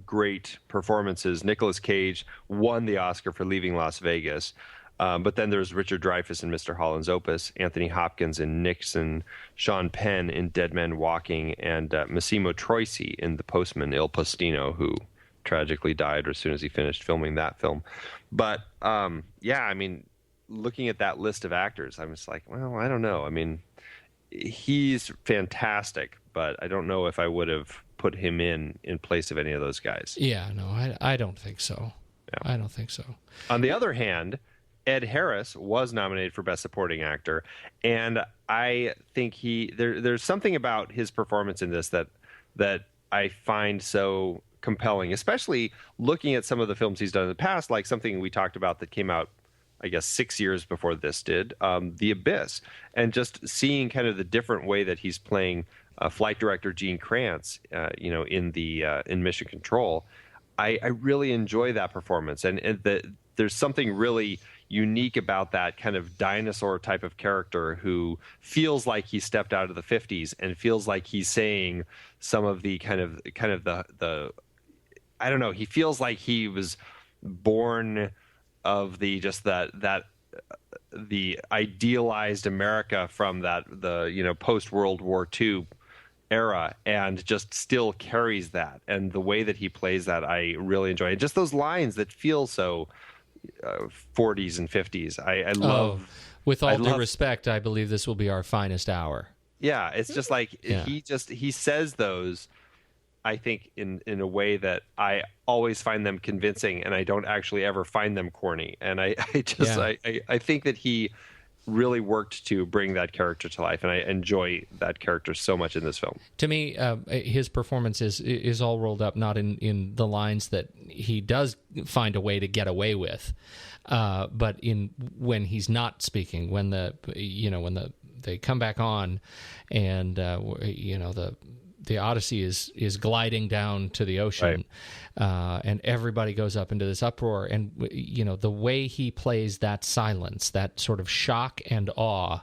great performances. Nicolas Cage won the Oscar for Leaving Las Vegas, but then there's Richard Dreyfuss in Mr. Holland's Opus, Anthony Hopkins in Nixon, Sean Penn in Dead Men Walking, and Massimo Troisi in The Postman Il Postino, who tragically died as soon as he finished filming that film. But yeah, I mean, looking at that list of actors, I'm just like, well, I don't know. I mean, he's fantastic, but I don't know if I would have put him in place of any of those guys. Yeah, no, I don't think so. Yeah. I don't think so. On the other hand, Ed Harris was nominated for Best Supporting Actor, and I think there's something about his performance in this that I find so compelling, especially looking at some of the films he's done in the past, like something we talked about that came out, I guess, 6 years before this did, The Abyss, and just seeing kind of the different way that he's playing flight director Gene Kranz, in Mission Control. I really enjoy that performance, and there's something really unique about that kind of dinosaur type of character who feels like he stepped out of the 50s and feels like he's saying some of the kind of the I don't know, he feels like he was born of the idealized America from the post World War II era, and just still carries that. And the way that he plays that, I really enjoy. And just those lines that feel so 40s and 50s. I love. With all due respect, I believe this will be our finest hour. Yeah, it's just like he says those, I think, in a way that I always find them convincing, and I don't actually ever find them corny. And I think that he really worked to bring that character to life, and I enjoy that character so much in this film. To me, his performance is all rolled up not in the lines that he does find a way to get away with, but in when he's not speaking, when they come back on, and the Odyssey is gliding down to the ocean, and everybody goes up into this uproar. And, the way he plays that silence, that sort of shock and awe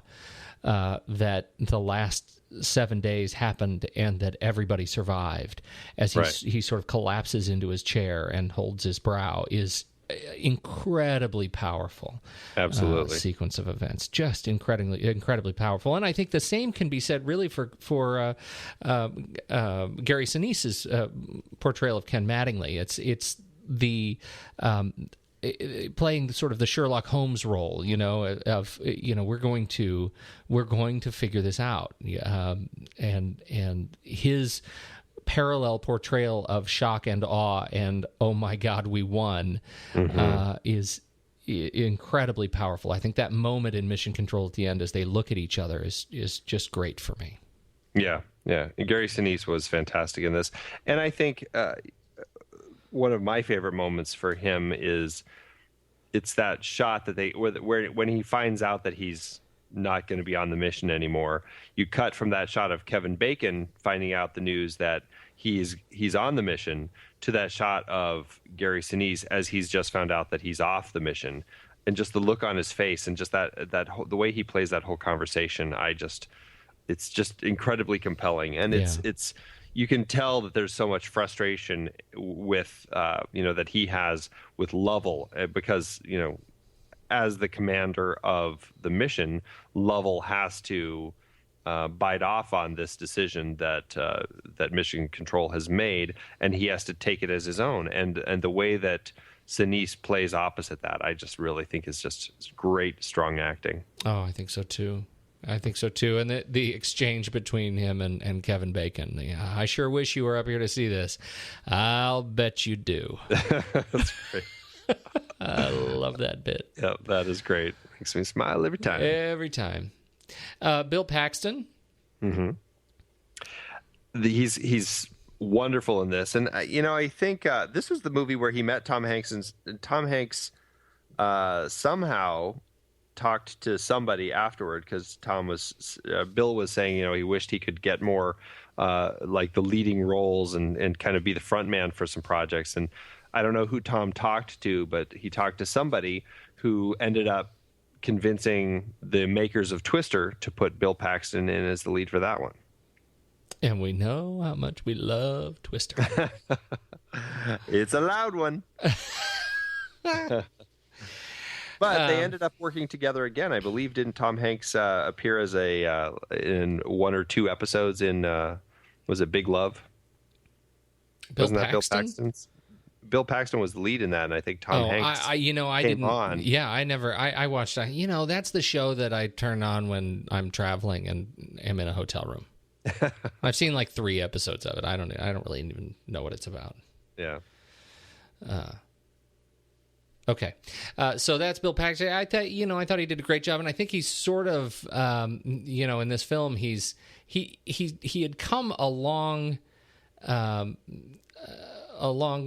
that the last 7 days happened and that everybody survived, as he sort of collapses into his chair and holds his brow, is incredibly powerful. Absolutely. Sequence of events, just incredibly powerful. And I think the same can be said really for Gary Sinise's portrayal of Ken Mattingly. It's the playing sort of the Sherlock Holmes role, we're going to figure this out, and his parallel portrayal of shock and awe and oh my God, we won, is incredibly powerful. I think that moment in Mission Control at the end, as they look at each other, is just great for me. Yeah. And Gary Sinise was fantastic in this, and I think one of my favorite moments for him is it's that shot that where when he finds out that he's not going to be on the mission anymore. You cut from that shot of Kevin Bacon finding out the news that he's on the mission to that shot of Gary Sinise as he's just found out that he's off the mission, and just the look on his face and just the way he plays that whole conversation. It's just incredibly compelling, and it's you can tell that there's so much frustration with that he has with Lovell, because as the commander of the mission, Lovell has to bite off on this decision that Mission Control has made, and he has to take it as his own. And the way that Sinise plays opposite that, I just really think is just great, strong acting. Oh, I think so too. And the exchange between him and Kevin Bacon. I sure wish you were up here to see this. I'll bet you do. That's great. I love that bit. Yep, that is great. Makes me smile every time. Every time. Bill Paxton. Mm-hmm. He's wonderful in this, and I think this was the movie where he met Tom Hanks, and Tom Hanks somehow talked to somebody afterward, because Bill was saying he wished he could get more like the leading roles and kind of be the front man for some projects. And I don't know who Tom talked to, but he talked to somebody who ended up convincing the makers of Twister to put Bill Paxton in as the lead for that one. And we know how much we love Twister. It's a loud one. But they ended up working together again, I believe. Didn't Tom Hanks appear as in one or two episodes in was it Big Love? Wasn't that Bill Paxton's? Bill Paxton was the lead in that, and I think Tom Hanks I came didn't. On. Yeah, I watched. That's the show that I turn on when I'm traveling and am in a hotel room. I've seen like 3 episodes of it. I don't really even know what it's about. Yeah. Okay, so that's Bill Paxton. I thought he did a great job, and I think he's sort of in this film he had come a long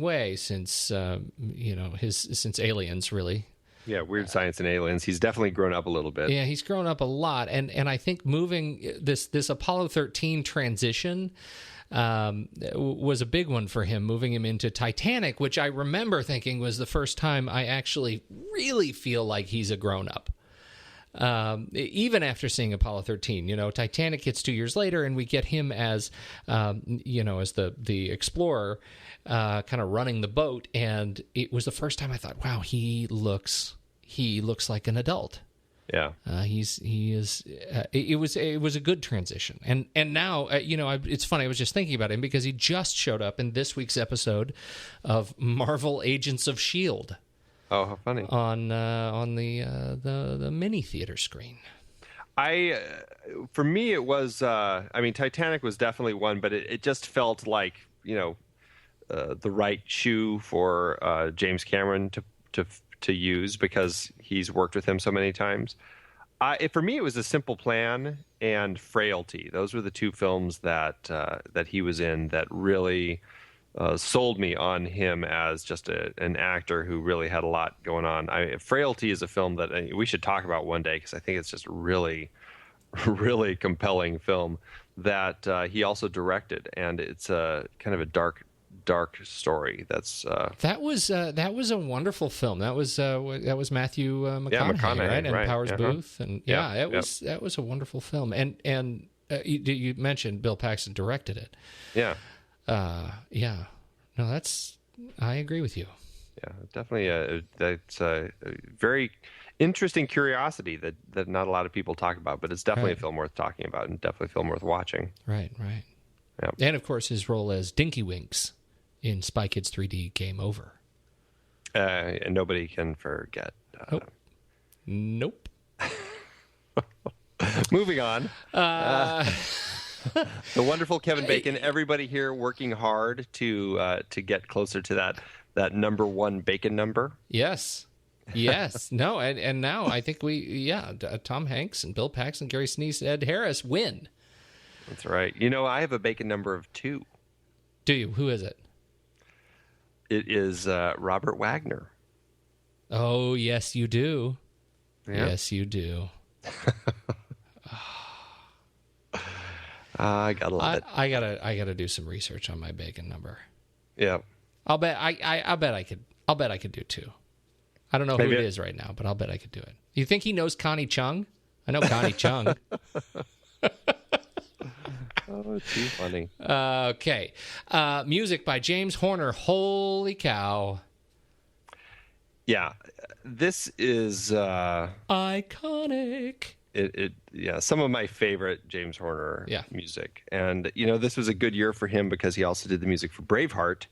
way since since Aliens, really. Yeah, Weird Science and Aliens. He's definitely grown up a little bit. Yeah, he's grown up a lot, and I think moving this Apollo 13 transition was a big one for him, moving him into Titanic, which I remember thinking was the first time I actually really feel like he's a grown-up. Even after seeing Apollo 13, Titanic hits 2 years later, and we get him as, as the explorer, kind of running the boat, and it was the first time I thought, wow, he looks like an adult. Yeah, It was a good transition, and now it's funny. I was just thinking about him because he just showed up in this week's episode of Marvel Agents of S.H.I.E.L.D. Oh, how funny! On the mini theater screen. For me, it was. Titanic was definitely one, but it just felt like the right shoe for James Cameron to use because he's worked with him so many times. For me, it was A Simple Plan and Frailty. Those were the two films that he was in that really sold me on him as just an actor who really had a lot going on. Frailty is a film that we should talk about one day because I think it's just a really, really compelling film that he also directed, and it's a kind of a dark story. That was a wonderful film. That was Matthew McConaughey, right? And Powers Booth, and that was a wonderful film. And you mentioned Bill Paxton directed it. Yeah. No, I agree with you. Yeah, definitely. That's a very interesting curiosity that not a lot of people talk about, but it's definitely a film worth talking about and definitely a film worth watching. Right. Yeah. And of course, his role as Dinky Winks in Spy Kids 3D Game Over. And nobody can forget. Nope. Moving on. The wonderful Kevin Bacon. Everybody here working hard to get closer to that number one Bacon number. Yes. No, and now I think Tom Hanks and Bill Paxton, Gary Sinise, Ed Harris win. That's right. I have a Bacon number of 2. Do you? Who is it? It is Robert Wagner. Oh, yes, you do. Yeah. Yes, you do. I gotta love it. I gotta do some research on my Bacon number. Yeah. I'll bet I could do 2. I don't know who it is right now, but I'll bet I could do it. You think he knows Connie Chung? I know Connie Chung. Oh, too funny. Okay. Music by James Horner. Holy cow. Yeah. This is iconic. Some of my favorite James Horner music. And, this was a good year for him because he also did the music for Braveheart.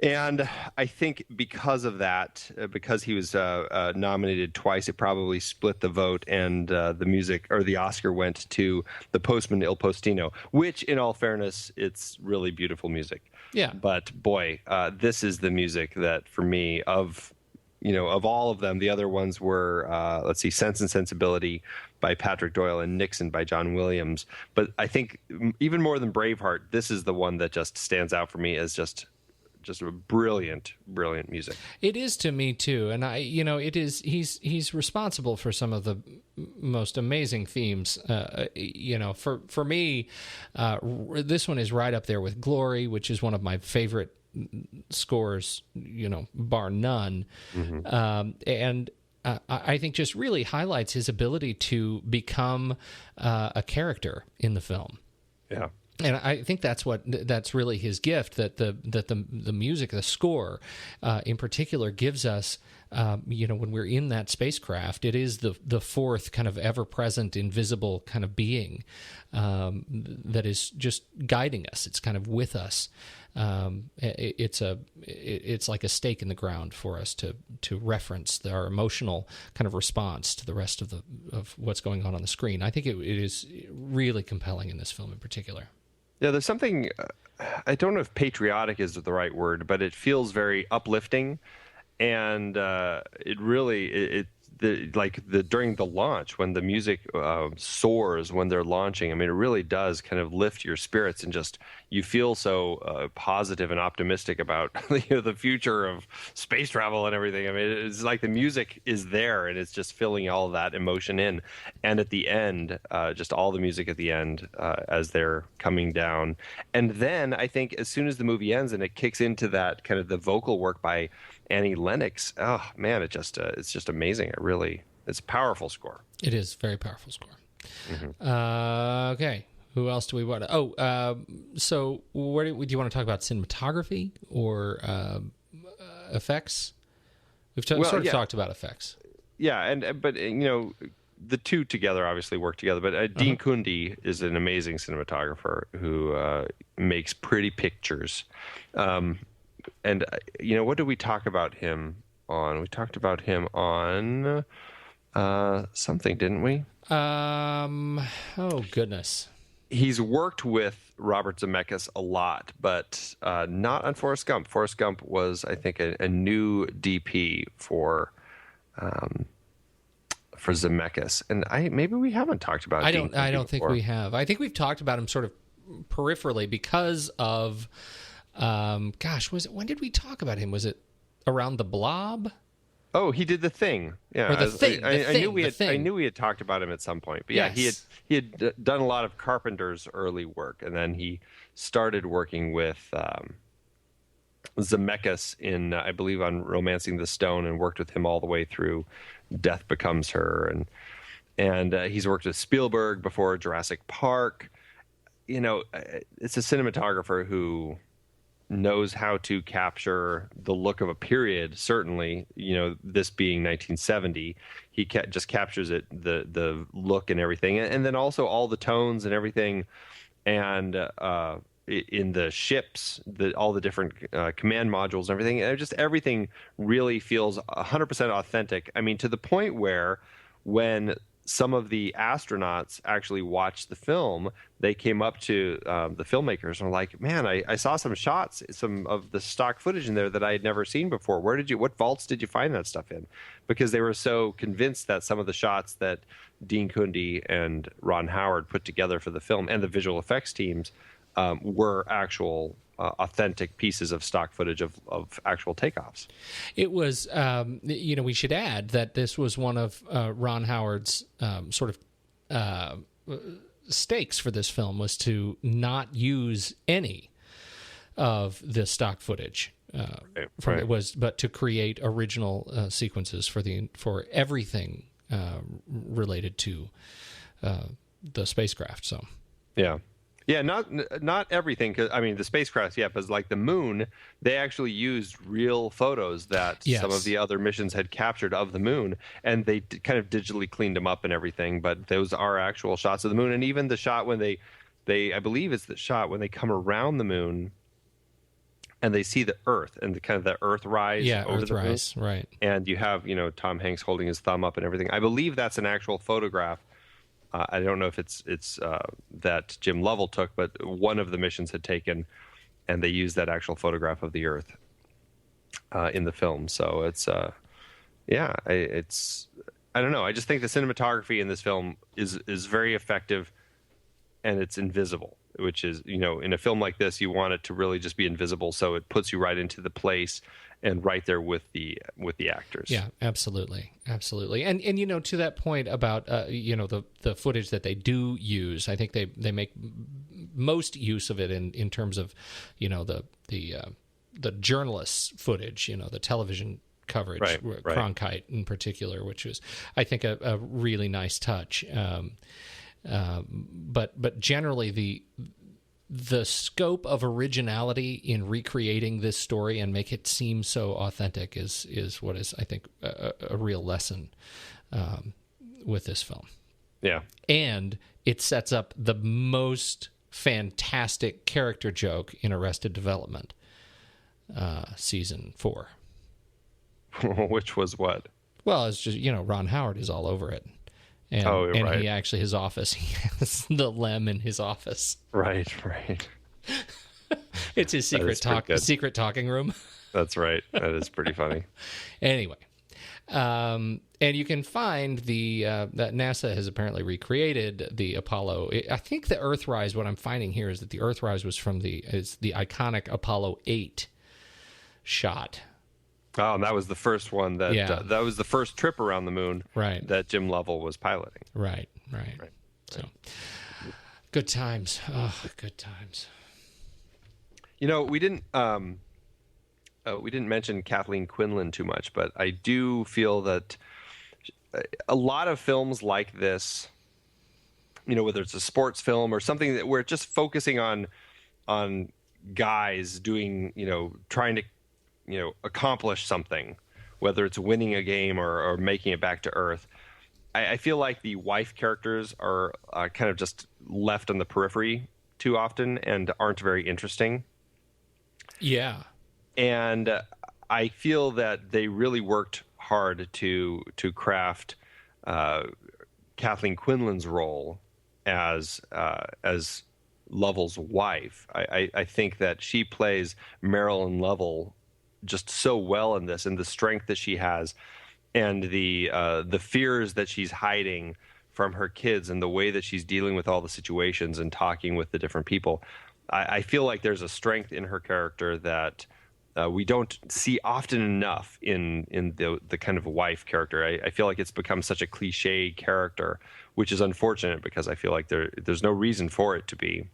And I think because of that, because he was nominated twice, it probably split the vote, and the music or the Oscar went to The Postman Il Postino, which, in all fairness, it's really beautiful music. Yeah. But boy, this is the music that, for me, of all of them, the other ones were, Sense and Sensibility by Patrick Doyle and Nixon by John Williams. But I think even more than Braveheart, this is the one that just stands out for me as just a brilliant music. It is to me too, and he's responsible for some of the most amazing themes. For me, this one is right up there with Glory, which is one of my favorite scores, bar none. Mm-hmm. And I think just really highlights his ability to become a character in the film. Yeah. And I think that's really his gift, that the music, the score, in particular, gives us, when we're in that spacecraft, it is the fourth kind of ever-present, invisible kind of being that is just guiding us. It's kind of with us. It's like a stake in the ground for us to reference our emotional kind of response to the rest of what's going on the screen. I think it is really compelling in this film in particular. Yeah, there's something, I don't know if patriotic is the right word, but it feels very uplifting, and it really, during the launch, when the music soars when they're launching, I mean, it really does kind of lift your spirits, and just you feel so positive and optimistic about the future of space travel and everything. I mean, it's like the music is there, and it's just filling all of that emotion in. And at the end, just all the music at the end as they're coming down. And then I think as soon as the movie ends and it kicks into that kind of the vocal work by Annie Lennox, oh man, it's just amazing. It's a powerful score. It is a very powerful score. Mm-hmm. Okay, who else do we want to? So where do you want to talk about cinematography or effects? We've talked about effects. Yeah, but the two together obviously work together. But Dean Cundey is an amazing cinematographer who makes pretty pictures. And, what did we talk about him on? We talked about him on something, didn't we? Oh, goodness. He's worked with Robert Zemeckis a lot, but not on Forrest Gump. Forrest Gump was, I think, a new DP for Zemeckis, and maybe we haven't talked about. I don't think we have. I think we've talked about him sort of peripherally because of. When did we talk about him? Was it around The Blob? Oh, he did The Thing. Yeah, or The Thing. I knew we had talked about him at some point. But yeah, yes. he had done a lot of Carpenter's early work, and then he started working with Zemeckis in, I believe, on Romancing the Stone, and worked with him all the way through Death Becomes Her, and he's worked with Spielberg before Jurassic Park. You know, it's a cinematographer who knows how to capture the look of a period. Certainly, you know, this being 1970, he just captures it, the look and everything, and then also all the tones and everything, and in the ships, all the different command modules and everything, and just everything really feels 100% authentic. I mean, to the point where when some of the astronauts actually watched the film, they came up to the filmmakers and were like, man, I saw some shots, some of the stock footage in there that I had never seen before. What vaults did you find that stuff in? Because they were so convinced that some of the shots that Dean Cundey and Ron Howard put together for the film and the visual effects teams were actual authentic pieces of stock footage of actual takeoffs. It was, we should add that this was one of Ron Howard's sort of stakes for this film, was to not use any of the stock footage. But to create original sequences for everything related to the spacecraft. So, yeah. Yeah, not everything. Cause, I mean, the spacecraft, yeah, but like the moon, they actually used real photos that some of the other missions had captured of the moon, and they kind of digitally cleaned them up and everything. But those are actual shots of the moon, and even the shot when they I believe it's the shot when they come around the moon, and they see the Earth and the kind of the Earth rise over the moon, right? And you have Tom Hanks holding his thumb up and everything. I believe that's an actual photograph. I don't know if it's that Jim Lovell took, but one of the missions had taken, and they used that actual photograph of the Earth in the film. So it's I don't know. I just think the cinematography in this film is very effective, and it's invisible, which is, in a film like this, you want it to really just be invisible, so it puts you right into the place and right there with the actors. Yeah, absolutely. And to that point about the footage that they do use, I think they make most use of it in terms of the journalists' footage, the television coverage, right. Cronkite in particular, which was, I think, a really nice touch. But generally the scope of originality in recreating this story and make it seem so authentic is what is, I think, a real lesson with this film. Yeah. And it sets up the most fantastic character joke in Arrested Development, season 4. Which was what? Well, it's just, Ron Howard is all over it. And right. He actually, his office, he has the Lem in his office. Right. It's his secret talking room. That's right. That is pretty funny. Anyway, and you can find that NASA has apparently recreated the Apollo. I think the Earthrise, what I'm finding here is that the Earthrise was from the iconic Apollo 8 shot. Oh, and that was the first one that was the first trip around the moon, right, that Jim Lovell was piloting. Right. So, good times. Oh, good times. We didn't mention Kathleen Quinlan too much, but I do feel that a lot of films like this, whether it's a sports film or something that we're just focusing on guys doing, trying to accomplish something, whether it's winning a game or making it back to Earth. I feel like the wife characters are kind of just left on the periphery too often and aren't very interesting. Yeah. And I feel that they really worked hard to craft Kathleen Quinlan's role as Lovell's wife. I think that she plays Marilyn Lovell just so well in this, and the strength that she has, and the fears that she's hiding from her kids, and the way that she's dealing with all the situations and talking with the different people. I feel like there's a strength in her character that we don't see often enough in the kind of wife character. I feel like it's become such a cliche character, which is unfortunate because I feel like there's no reason for it to be.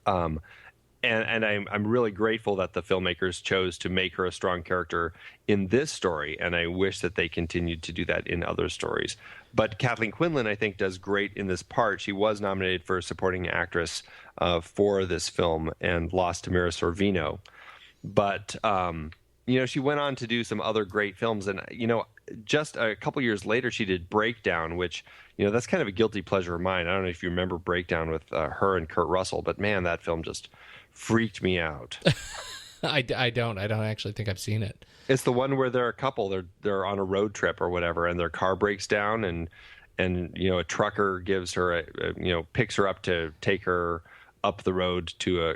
And I'm really grateful that the filmmakers chose to make her a strong character in this story, and I wish that they continued to do that in other stories. But Kathleen Quinlan, I think, does great in this part. She was nominated for supporting actress for this film and lost to Mira Sorvino. But, she went on to do some other great films. And, just a couple years later, she did Breakdown, which, that's kind of a guilty pleasure of mine. I don't know if you remember Breakdown with her and Kurt Russell, but man, that film just freaked me out. I don't actually think I've seen it. It's the one where they're a couple. They're on a road trip or whatever, and their car breaks down, and a trucker gives her picks her up to take her up the road to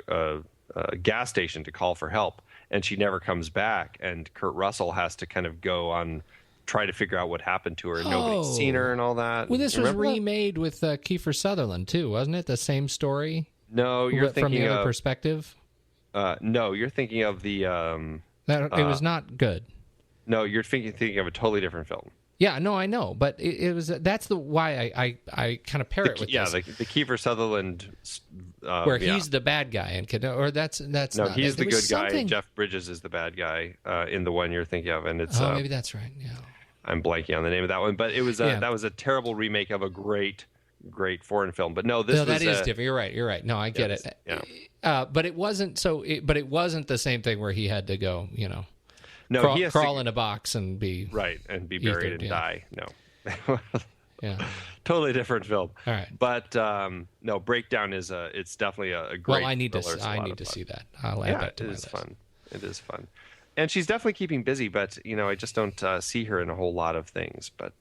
a gas station to call for help, and she never comes back, and Kurt Russell has to kind of go on, try to figure out what happened to her, and nobody's seen her and all that. Well, this was remade with Kiefer Sutherland too, wasn't it? The same story. No, you're thinking from the other of perspective. No, you're thinking of the. It was not good. No, you're thinking of a totally different film. Yeah, no, I know, but it was. That's why I kind of pair it with this. The Kiefer Sutherland, where he's the bad guy, that's no, not, he's the good guy. Something... Jeff Bridges is the bad guy in the one you're thinking of, and it's. Maybe that's right. Yeah, I'm blanking on the name of that one, but it was that was a terrible remake of a great foreign film. But no, that is different. You're right. No, I get it. Yeah. But it wasn't but it wasn't the same thing where he had to go, No, he has crawl in a box and be buried and die. No, yeah, totally different film. All right, but no, Breakdown is it's definitely a great. Well, I need to see that. I'll add that to my list. Fun. It is fun, and she's definitely keeping busy. But I just don't see her in a whole lot of things. But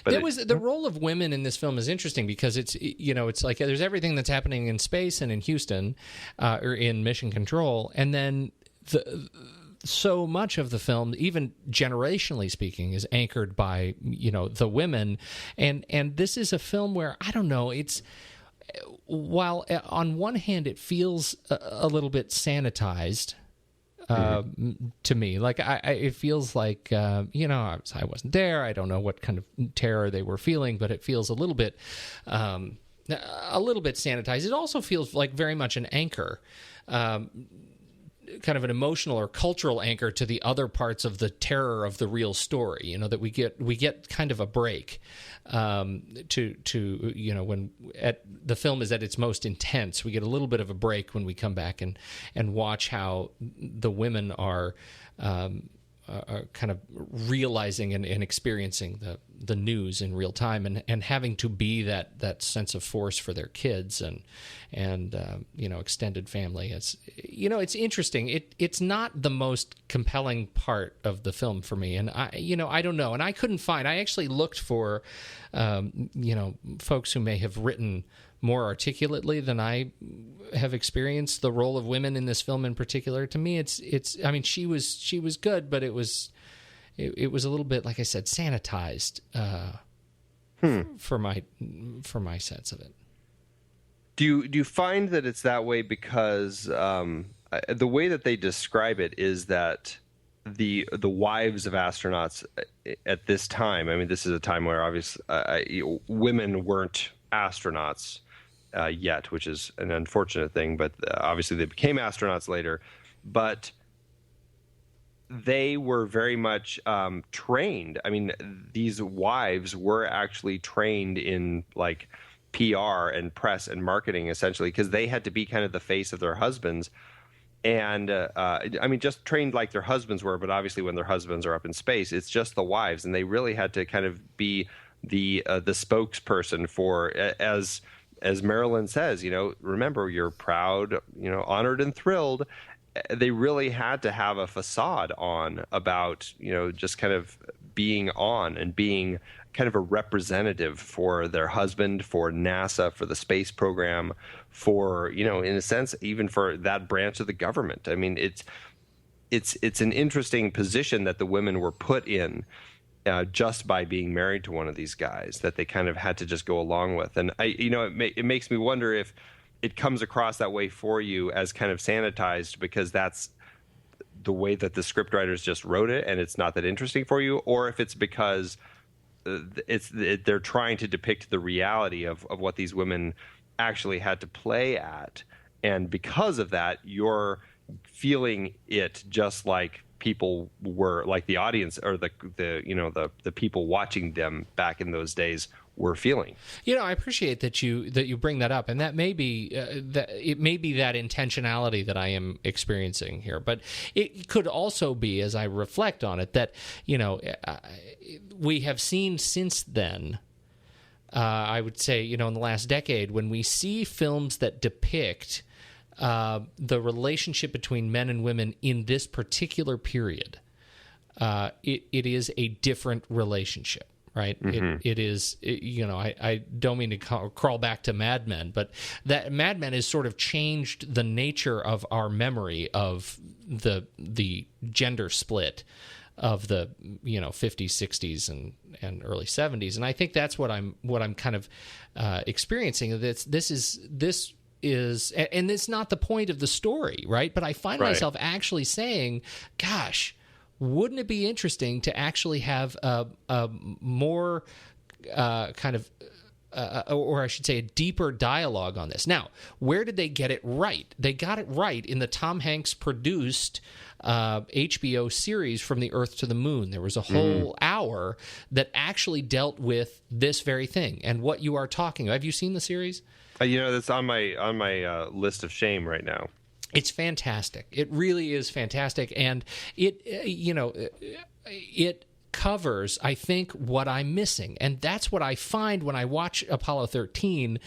the role of women in this film is interesting because it's like there's everything that's happening in space and in Houston, or in Mission Control, and then so much of the film, even generationally speaking, is anchored by the women, and this is a film where I don't know. It's while on one hand it feels a little bit sanitized. To me, like it feels like I wasn't there. I don't know what kind of terror they were feeling, but it feels a little bit sanitized. It also feels like very much an anchor, kind of an emotional or cultural anchor to the other parts of the terror of the real story. That we get kind of a break to when the film is at its most intense. We get a little bit of a break when we come back and watch how the women are kind of realizing and experiencing the news in real time and having to be that sense of force for their kids and extended family. It's interesting. It's not the most compelling part of the film for me, and I don't know, and I couldn't find. I actually looked for folks who may have written more articulately than I have experienced the role of women in this film in particular. To me, it's. I mean, she was good, but it was a little bit, like I said, sanitized for my sense of it. Do you find that it's that way because the way that they describe it is that the wives of astronauts at this time? I mean, this is a time where obviously women weren't astronauts yet, which is an unfortunate thing, but obviously they became astronauts later. But they were very much trained. I mean, these wives were actually trained in like PR and press and marketing, essentially, because they had to be kind of the face of their husbands. And I mean, just trained like their husbands were, but obviously when their husbands are up in space, it's just the wives, and they really had to kind of be the spokesperson for, as Marilyn says, remember, you're proud, honored and thrilled. They really had to have a facade on about, just kind of being on and being kind of a representative for their husband, for NASA, for the space program, for, in a sense, even for that branch of the government. I mean, it's an interesting position that the women were put in just by being married to one of these guys that they kind of had to just go along with. And it makes me wonder if it comes across that way for you as kind of sanitized because that's the way that the scriptwriters just wrote it and it's not that interesting for you, or if it's because they're trying to depict the reality of what these women actually had to play at, and because of that you're feeling it just like people were, like the audience or the people watching them back in those days were feeling. I appreciate that you bring that up, and that may be that intentionality that I am experiencing here. But it could also be, as I reflect on it, that we have seen since then. I would say, in the last decade, when we see films that depict the relationship between men and women in this particular period, it is a different relationship. Right. Mm-hmm. It is, I don't mean to crawl back to Mad Men, but that Mad Men has sort of changed the nature of our memory of the gender split of the 50s, 60s, and early 70s, and I think that's what I'm kind of experiencing. This is, and it's not the point of the story, right? But I find myself actually saying, "Gosh, wouldn't it be interesting to actually have a more kind of, or I should say, a deeper dialogue on this?" Now, where did they get it right? They got it right in the Tom Hanks produced HBO series From the Earth to the Moon. There was a whole hour that actually dealt with this very thing and what you are talking about. Have you seen the series? That's on my list of shame right now. It's fantastic. It really is fantastic, and it covers, I think, what I'm missing, and that's what I find when I watch Apollo 13.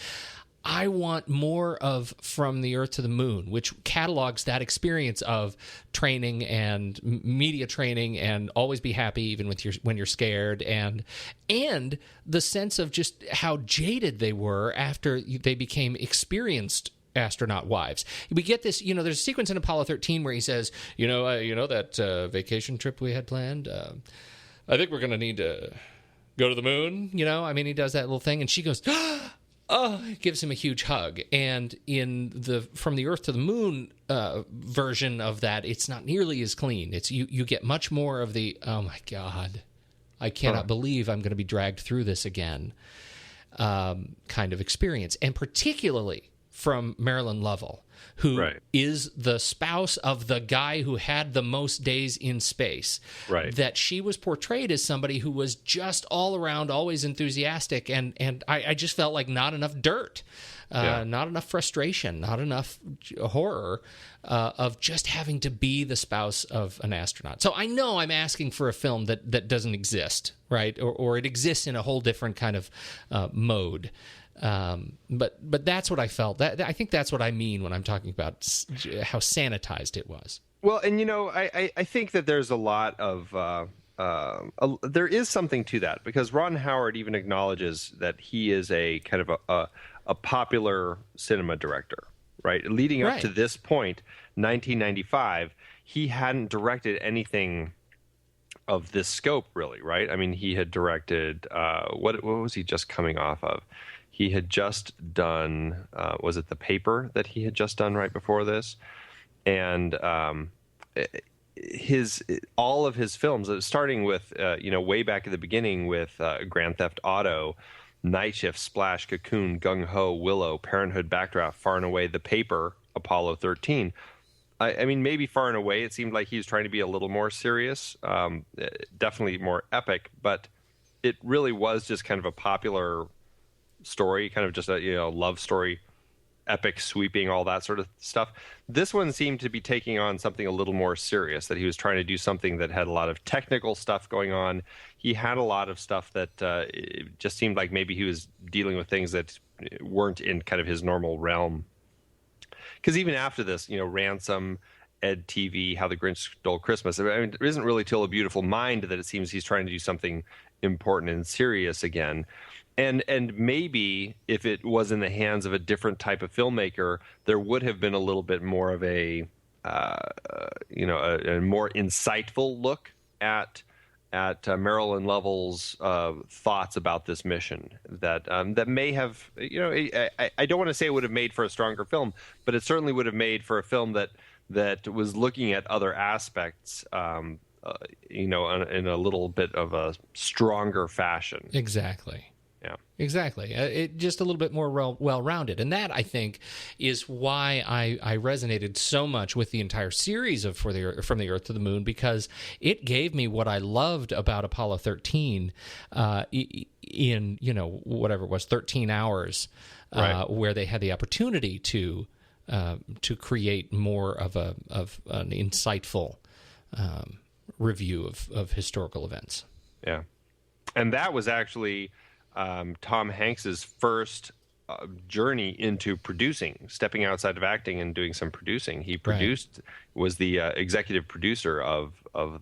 I want more of From the Earth to the Moon, which catalogs that experience of training and media training and always be happy even when you're scared, and the sense of just how jaded they were after they became experienced astronaut wives. We get this, there's a sequence in Apollo 13 where he says, that vacation trip we had planned, I think we're going to need to go to the moon, he does that little thing, and she goes, gives him a huge hug. And in the From the Earth to the Moon version of that, it's not nearly as clean. It's you get much more of the, oh my God, I cannot believe I'm going to be dragged through this again kind of experience. And particularly from Marilyn Lovell, who is the spouse of the guy who had the most days in space. Right. That she was portrayed as somebody who was just all around, always enthusiastic, and I just felt like not enough dirt, not enough frustration, not enough horror of just having to be the spouse of an astronaut. So I know I'm asking for a film that doesn't exist, right? Or it exists in a whole different kind of mode. But that's what I felt. I think that's what I mean when I'm talking about how sanitized it was. Well, and I think that there's a lot of there is something to that, because Ron Howard even acknowledges that he is a kind of a popular cinema director, right? Leading up to this point, 1995, he hadn't directed anything of this scope, really, right? I mean, he had directed what was he just coming off of? He had just done, was it The Paper that he had just done right before this? And all of his films, starting with, way back at the beginning with Grand Theft Auto, Night Shift, Splash, Cocoon, Gung Ho, Willow, Parenthood, Backdraft, Far and Away, The Paper, Apollo 13. I mean, maybe Far and Away, it seemed like he was trying to be a little more serious, definitely more epic, but it really was just kind of a popular story, kind of just a love story, epic, sweeping, all that sort of stuff. This one seemed to be taking on something a little more serious, that he was trying to do something that had a lot of technical stuff going on. He had a lot of stuff that it just seemed like maybe he was dealing with things that weren't in kind of his normal realm. Because even after this, Ransom, Ed TV, How the Grinch Stole Christmas, I mean, it isn't really till A Beautiful Mind that it seems he's trying to do something important and serious again. And maybe if it was in the hands of a different type of filmmaker, there would have been a little bit more of a more insightful look at Marilyn Lovell's thoughts about this mission. That may have, I don't want to say it would have made for a stronger film, but it certainly would have made for a film that was looking at other aspects, in a little bit of a stronger fashion. Exactly. Yeah, exactly. It just a little bit more well-rounded, and that I think is why I resonated so much with the entire series of From the Earth to the Moon, because it gave me what I loved about Apollo 13 in whatever it was, 13 hours, right, where they had the opportunity to create more of an insightful review of historical events. Yeah, and that was actually Tom Hanks's first journey into producing, stepping outside of acting and doing some producing. He was the executive producer of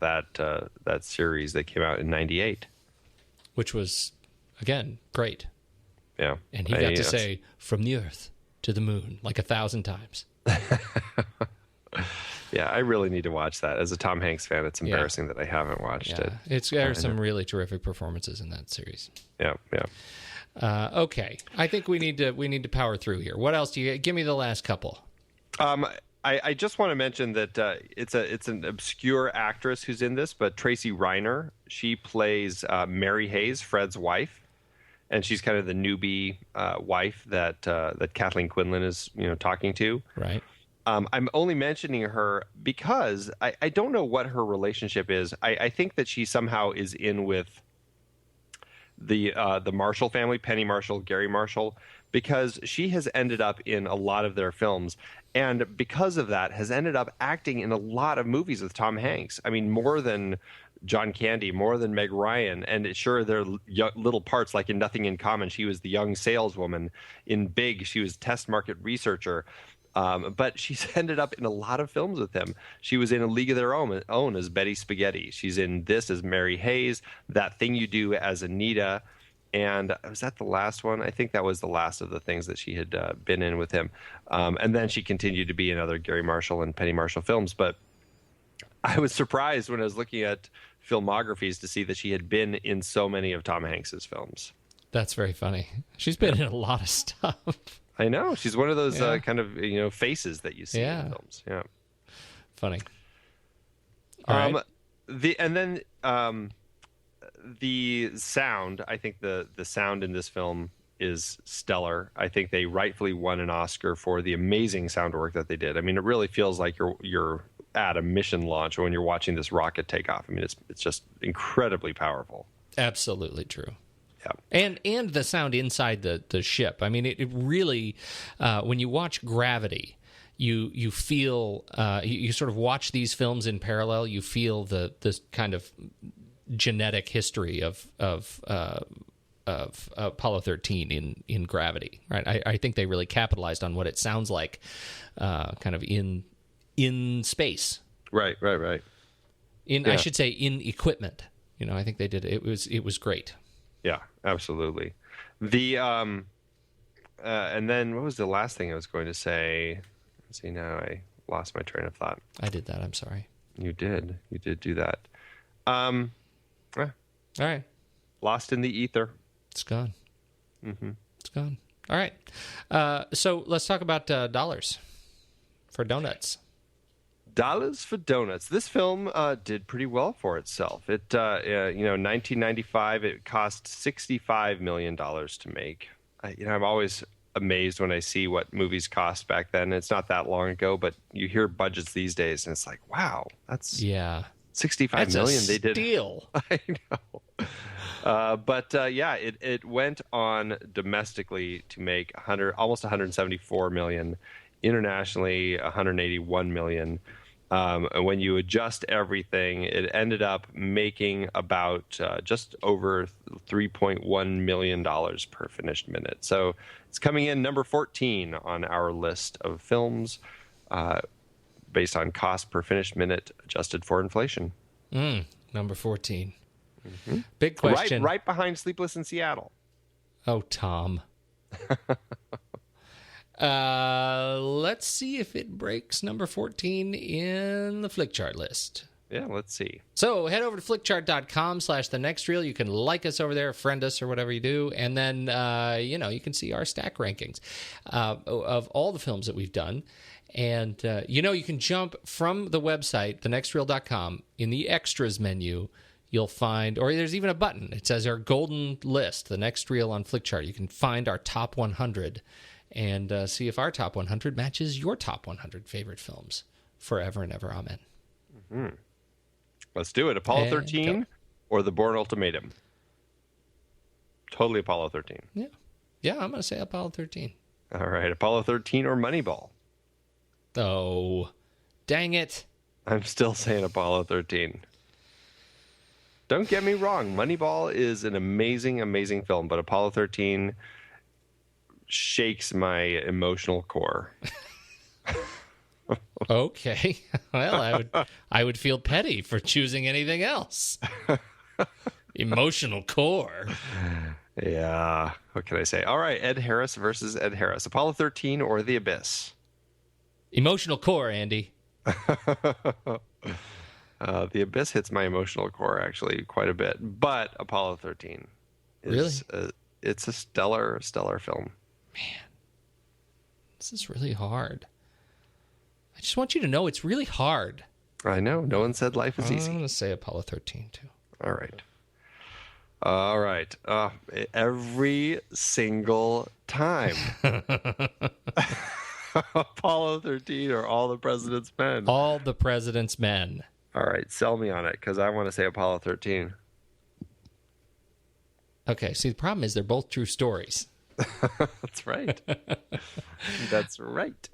that series that came out in '98, which was again great. Yeah, and he got to say "From the Earth to the Moon" like 1,000 times. Yeah, I really need to watch that. As a Tom Hanks fan, it's embarrassing that I haven't watched it. There are some really terrific performances in that series. Yeah. Okay, I think we need to power through here. What else do you give me? The last couple. I just want to mention that it's an obscure actress who's in this, but Tracy Reiner. She plays Mary Hayes, Fred's wife, and she's kind of the newbie wife that Kathleen Quinlan is talking to. Right. I'm only mentioning her because I don't know what her relationship is. I think that she somehow is in with the Marshall family, Penny Marshall, Gary Marshall, because she has ended up in a lot of their films, and because of that has ended up acting in a lot of movies with Tom Hanks. I mean, more than John Candy, more than Meg Ryan, and sure, there are little parts like in Nothing in Common. She was the young saleswoman. In Big, she was test market researcher. But she's ended up in a lot of films with him. She was in A League of Their Own as Betty Spaghetti. She's in this as Mary Hayes, That Thing You Do as Anita. And was that the last one? I think that was the last of the things that she had been in with him. And then she continued to be in other Gary Marshall and Penny Marshall films. But I was surprised when I was looking at filmographies to see that she had been in so many of Tom Hanks's films. That's very funny. She's been in a lot of stuff. I know. She's one of those kind of faces that you see in films. Yeah, funny. All right. The sound. I think the sound in this film is stellar. I think they rightfully won an Oscar for the amazing sound work that they did. I mean, it really feels like you're at a mission launch when you're watching this rocket take off. I mean, it's just incredibly powerful. Absolutely true. Yeah. And the sound inside the ship. I mean, it really, when you watch Gravity, you feel, you sort of watch these films in parallel. You feel this kind of genetic history of Apollo 13 in Gravity, right? I think they really capitalized on what it sounds like, kind of in space. Right. I should say in equipment. I think they did it. It was great. Yeah, absolutely. The and then what was the last thing I was going to say? Let's see, now I lost my train of thought. I did that. I'm sorry. You did do that. All right. Lost in the ether. It's gone. Mm-hmm. It's gone. All right. So let's talk about dollars for donuts. Dollars for donuts. This film did pretty well for itself. It, 1995, it cost $65 million to make. I'm always amazed when I see what movies cost back then. It's not that long ago, but you hear budgets these days, and it's like, wow, that's $65 million. They did. Steal. I know. But it went on domestically to make almost $174 million. Internationally, $181 million. And when you adjust everything, it ended up making about just over $3.1 million per finished minute. So it's coming in number 14 on our list of films based on cost per finished minute adjusted for inflation. Number 14. Big question. Right behind Sleepless in Seattle. Oh, Tom. Let's see if it breaks number 14 in the flick chart list. Yeah, let's see. So head over to flickchart.com/thenextreel. You can like us over there, friend us, or whatever you do. And then, you can see our stack rankings of all the films that we've done. And, you can jump from the website, thenextreel.com, in the extras menu. You'll find, or there's even a button. It says our golden list, the next reel on Flickchart. You can find our top 100 and see if our top 100 matches your top 100 favorite films forever and ever. Amen. Mm-hmm. Let's do it. Apollo 13 or The Bourne Ultimatum? Totally Apollo 13. Yeah, I'm going to say Apollo 13. All right. Apollo 13 or Moneyball? Oh, dang it. I'm still saying Apollo 13. Don't get me wrong. Moneyball is an amazing, amazing film, but Apollo 13 shakes my emotional core. Okay. Well, I would feel petty for choosing anything else. Emotional core. Yeah. What can I say? All right. Ed Harris versus Ed Harris. Apollo 13 or The Abyss? Emotional core, Andy. The Abyss hits my emotional core actually quite a bit, but Apollo 13 is it's a stellar film. Man, this is really hard. I just want you to know it's really hard. I know. No one said life is easy. I'm going to say Apollo 13 too. All right. Every single time. Apollo 13 or All the President's Men? All the President's Men. All right, sell me on it, because I want to say Apollo 13. Okay, see, the problem is they're both true stories. That's right. That's right.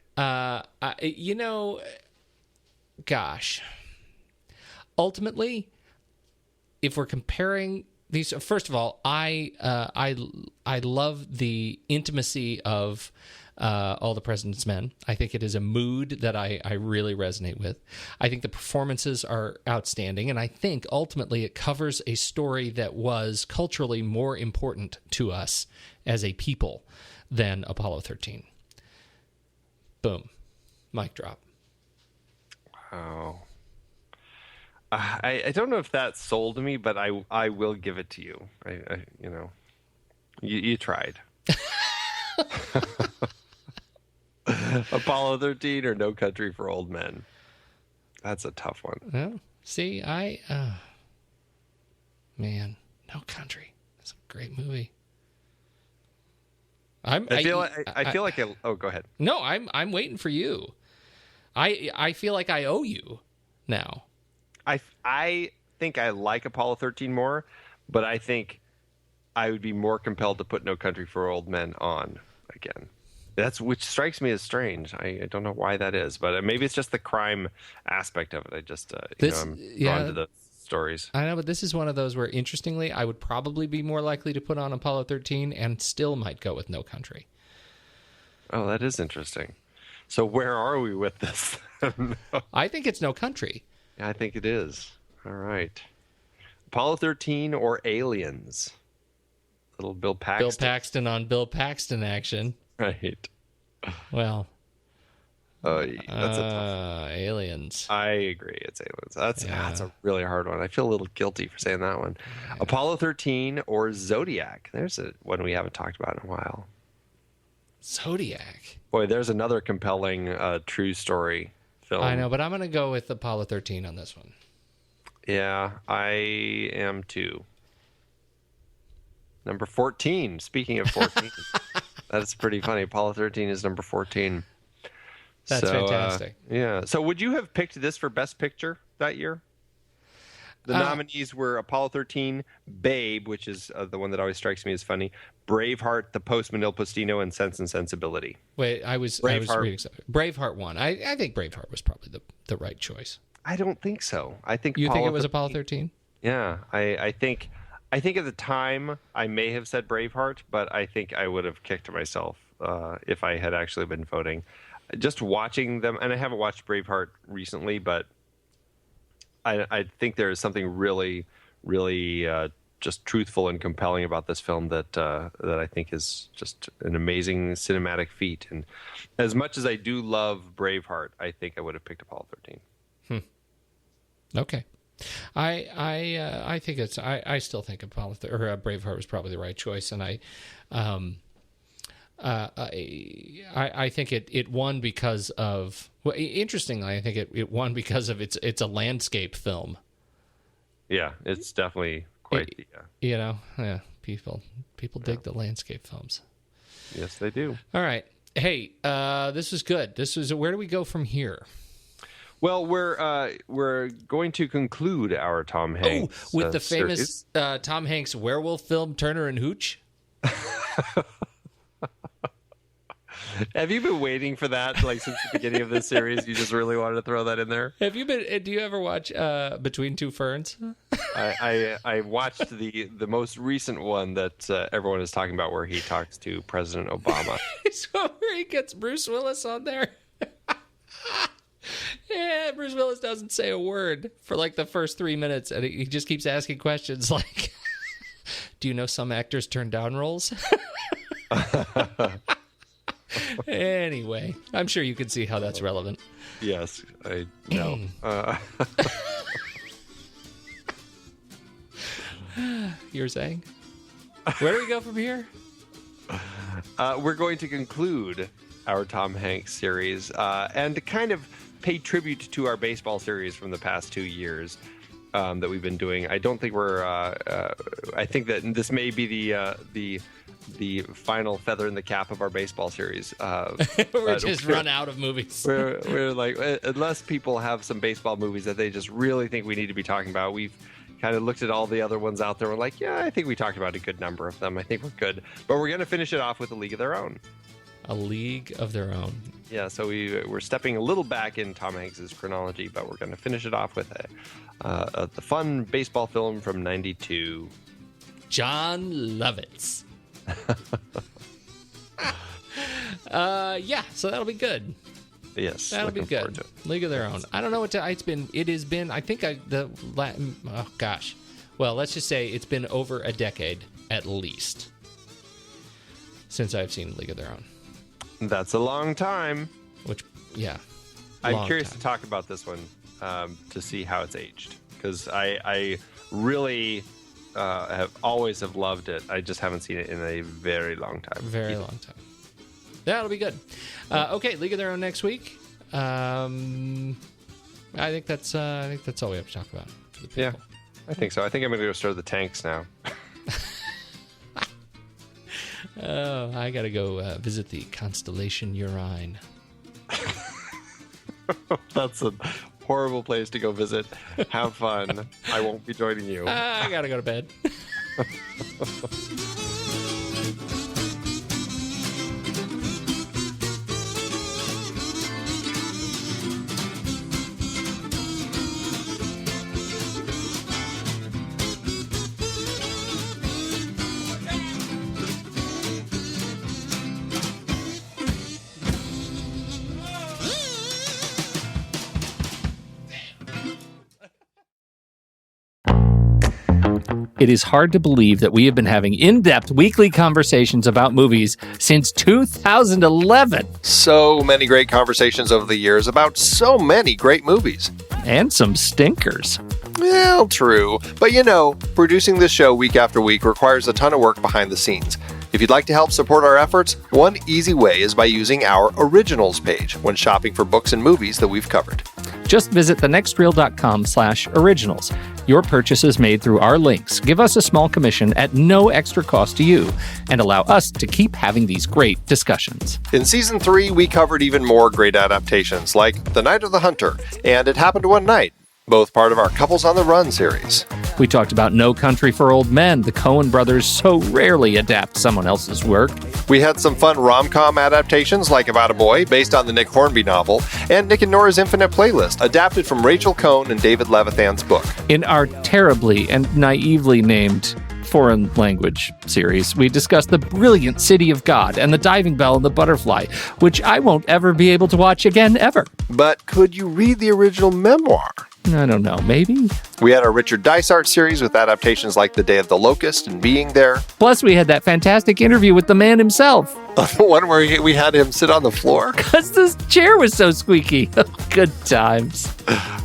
Gosh. Ultimately, if we're comparing these, first of all, I love the intimacy of All the President's Men. I think it is a mood that I really resonate with. I think the performances are outstanding, and I think ultimately it covers a story that was culturally more important to us as a people than Apollo 13. Boom. Mic drop. Wow. I don't know if that sold me, but I will give it to you. You tried. Apollo 13 or No Country for Old Men? That's a tough one. Well, see, man, No Country. That's a great movie. I feel like oh, go ahead. No, I'm waiting for you. I feel like I owe you now. I think I like Apollo 13 more, but I think I would be more compelled to put No Country for Old Men on again. Which strikes me as strange. I don't know why that is, but maybe it's just the crime aspect of it. I just I'm drawn to the stories. I know, but this is one of those where, interestingly, I would probably be more likely to put on Apollo 13 and still might go with No Country. Oh, that is interesting. So where are we with this? I think it's No Country. Yeah, I think it is. All right. Apollo 13 or Aliens? Little Bill Paxton. Bill Paxton on Bill Paxton action. Right. Well. Oh, that's a tough one. Aliens. I agree. It's Aliens. That's a really hard one. I feel a little guilty for saying that one. Yeah. Apollo 13 or Zodiac? There's one we haven't talked about in a while. Zodiac. Boy, there's another compelling true story film. I know, but I'm going to go with Apollo 13 on this one. Yeah, I am too. Number 14. Speaking of 14, that's pretty funny. Apollo 13 is number 14. That's fantastic. Yeah. So would you have picked this for Best Picture that year? The nominees were Apollo 13, Babe, which is the one that always strikes me as funny, Braveheart, The Postman, Il Postino, and Sense and Sensibility. Wait, I was reading something. Braveheart won. I think Braveheart was probably the right choice. I don't think so. I think you think it was Apollo 13? Yeah, I think at the time I may have said Braveheart, but I think I would have kicked myself if I had actually been voting. Just watching them, and I haven't watched Braveheart recently, but I think there is something really, really just truthful and compelling about this film that I think is just an amazing cinematic feat. And as much as I do love Braveheart, I think I would have picked Apollo 13. Okay. I think I still think Braveheart was probably the right choice, and I think it won because of, well, interestingly, I think it won because of it's a landscape film. Yeah, it's definitely quite people dig the landscape films. Yes, they do. All right. Hey, this was good. Where do we go from here? Well, we're going to conclude our Tom Hanks with the famous Tom Hanks werewolf film Turner and Hooch. Have you been waiting for that since the beginning of this series? You just really wanted to throw that in there? Have you been? Do you ever watch Between Two Ferns? I watched the most recent one that everyone is talking about, where he talks to President Obama. So where he gets Bruce Willis on there. Yeah, Bruce Willis doesn't say a word for the first 3 minutes, and he just keeps asking questions like, "Do you know some actors turn down roles?" Anyway, I'm sure you can see how that's relevant. Yes, I know. You're saying? Where do we go from here? We're going to conclude our Tom Hanks series and to kind of pay tribute to our baseball series from the past 2 years that we've been doing. I don't think I think that this may be the final feather in the cap of our baseball series. We're just run out of movies. we're like, unless people have some baseball movies that they just really think we need to be talking about, we've kind of looked at all the other ones out there. We're like, yeah, I think we talked about a good number of them. I think we're good. But we're going to finish it off with A League of Their Own. A League of Their Own. Yeah, so we're stepping a little back in Tom Hanks' chronology, but we're going to finish it off with the fun baseball film from '92. John Lovitz. So that'll be good. Yes, that'll be good. League of Their Own. I don't know what it has been. I think well, let's just say it's been over a decade at least since I've seen League of Their Own. That's a long time. I'm curious to talk about this one to see how it's aged, because I really have loved it. I just haven't seen it in a very long time. Long time. That'll be good. Okay, League of Their Own next week. I think that's all we have to talk about for the people. Yeah, I think so. I think I'm going to go stir the tanks now. Oh, I got to go visit the constellation Urine. That's a horrible place to go visit. Have fun. I won't be joining you. I got to go to bed. It is hard to believe that we have been having in-depth weekly conversations about movies since 2011. So many great conversations over the years about so many great movies. And some stinkers. Well, true. But producing this show week after week requires a ton of work behind the scenes. If you'd like to help support our efforts, one easy way is by using our Originals page when shopping for books and movies that we've covered. Just visit thenextreel.com/originals. Your purchases made through our links give us a small commission at no extra cost to you and allow us to keep having these great discussions. In Season 3, we covered even more great adaptations like The Night of the Hunter and It Happened One Night, both part of our Couples on the Run series. We talked about No Country for Old Men. The Coen brothers so rarely adapt someone else's work. We had some fun rom-com adaptations like About a Boy, based on the Nick Hornby novel, and Nick and Nora's Infinite Playlist, adapted from Rachel Cohn and David Levithan's book. In our terribly and naively named foreign language series, we discussed The Brilliant City of God and The Diving Bell and the Butterfly, which I won't ever be able to watch again, ever. But could you read the original memoir? I don't know, maybe? We had our Richard Dysart series with adaptations like The Day of the Locust and Being There. Plus, we had that fantastic interview with the man himself. The one where we had him sit on the floor. Because this chair was so squeaky. Good times.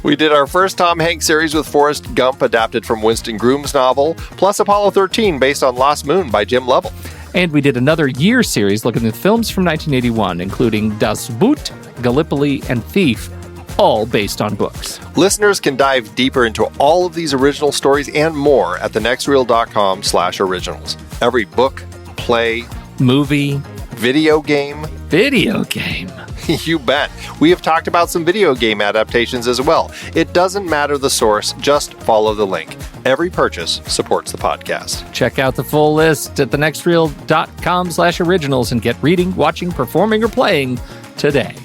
We did our first Tom Hanks series with Forrest Gump, adapted from Winston Groom's novel, plus Apollo 13, based on Lost Moon by Jim Lovell. And we did another year series looking at films from 1981, including Das Boot, Gallipoli, and Thief, all based on books. Listeners can dive deeper into all of these original stories and more at thenextreel.com/originals. Every book, play, movie, video game. You bet. We have talked about some video game adaptations as well. It doesn't matter the source, just follow the link. Every purchase supports the podcast. Check out the full list at thenextreel.com/originals and get reading, watching, performing, or playing today.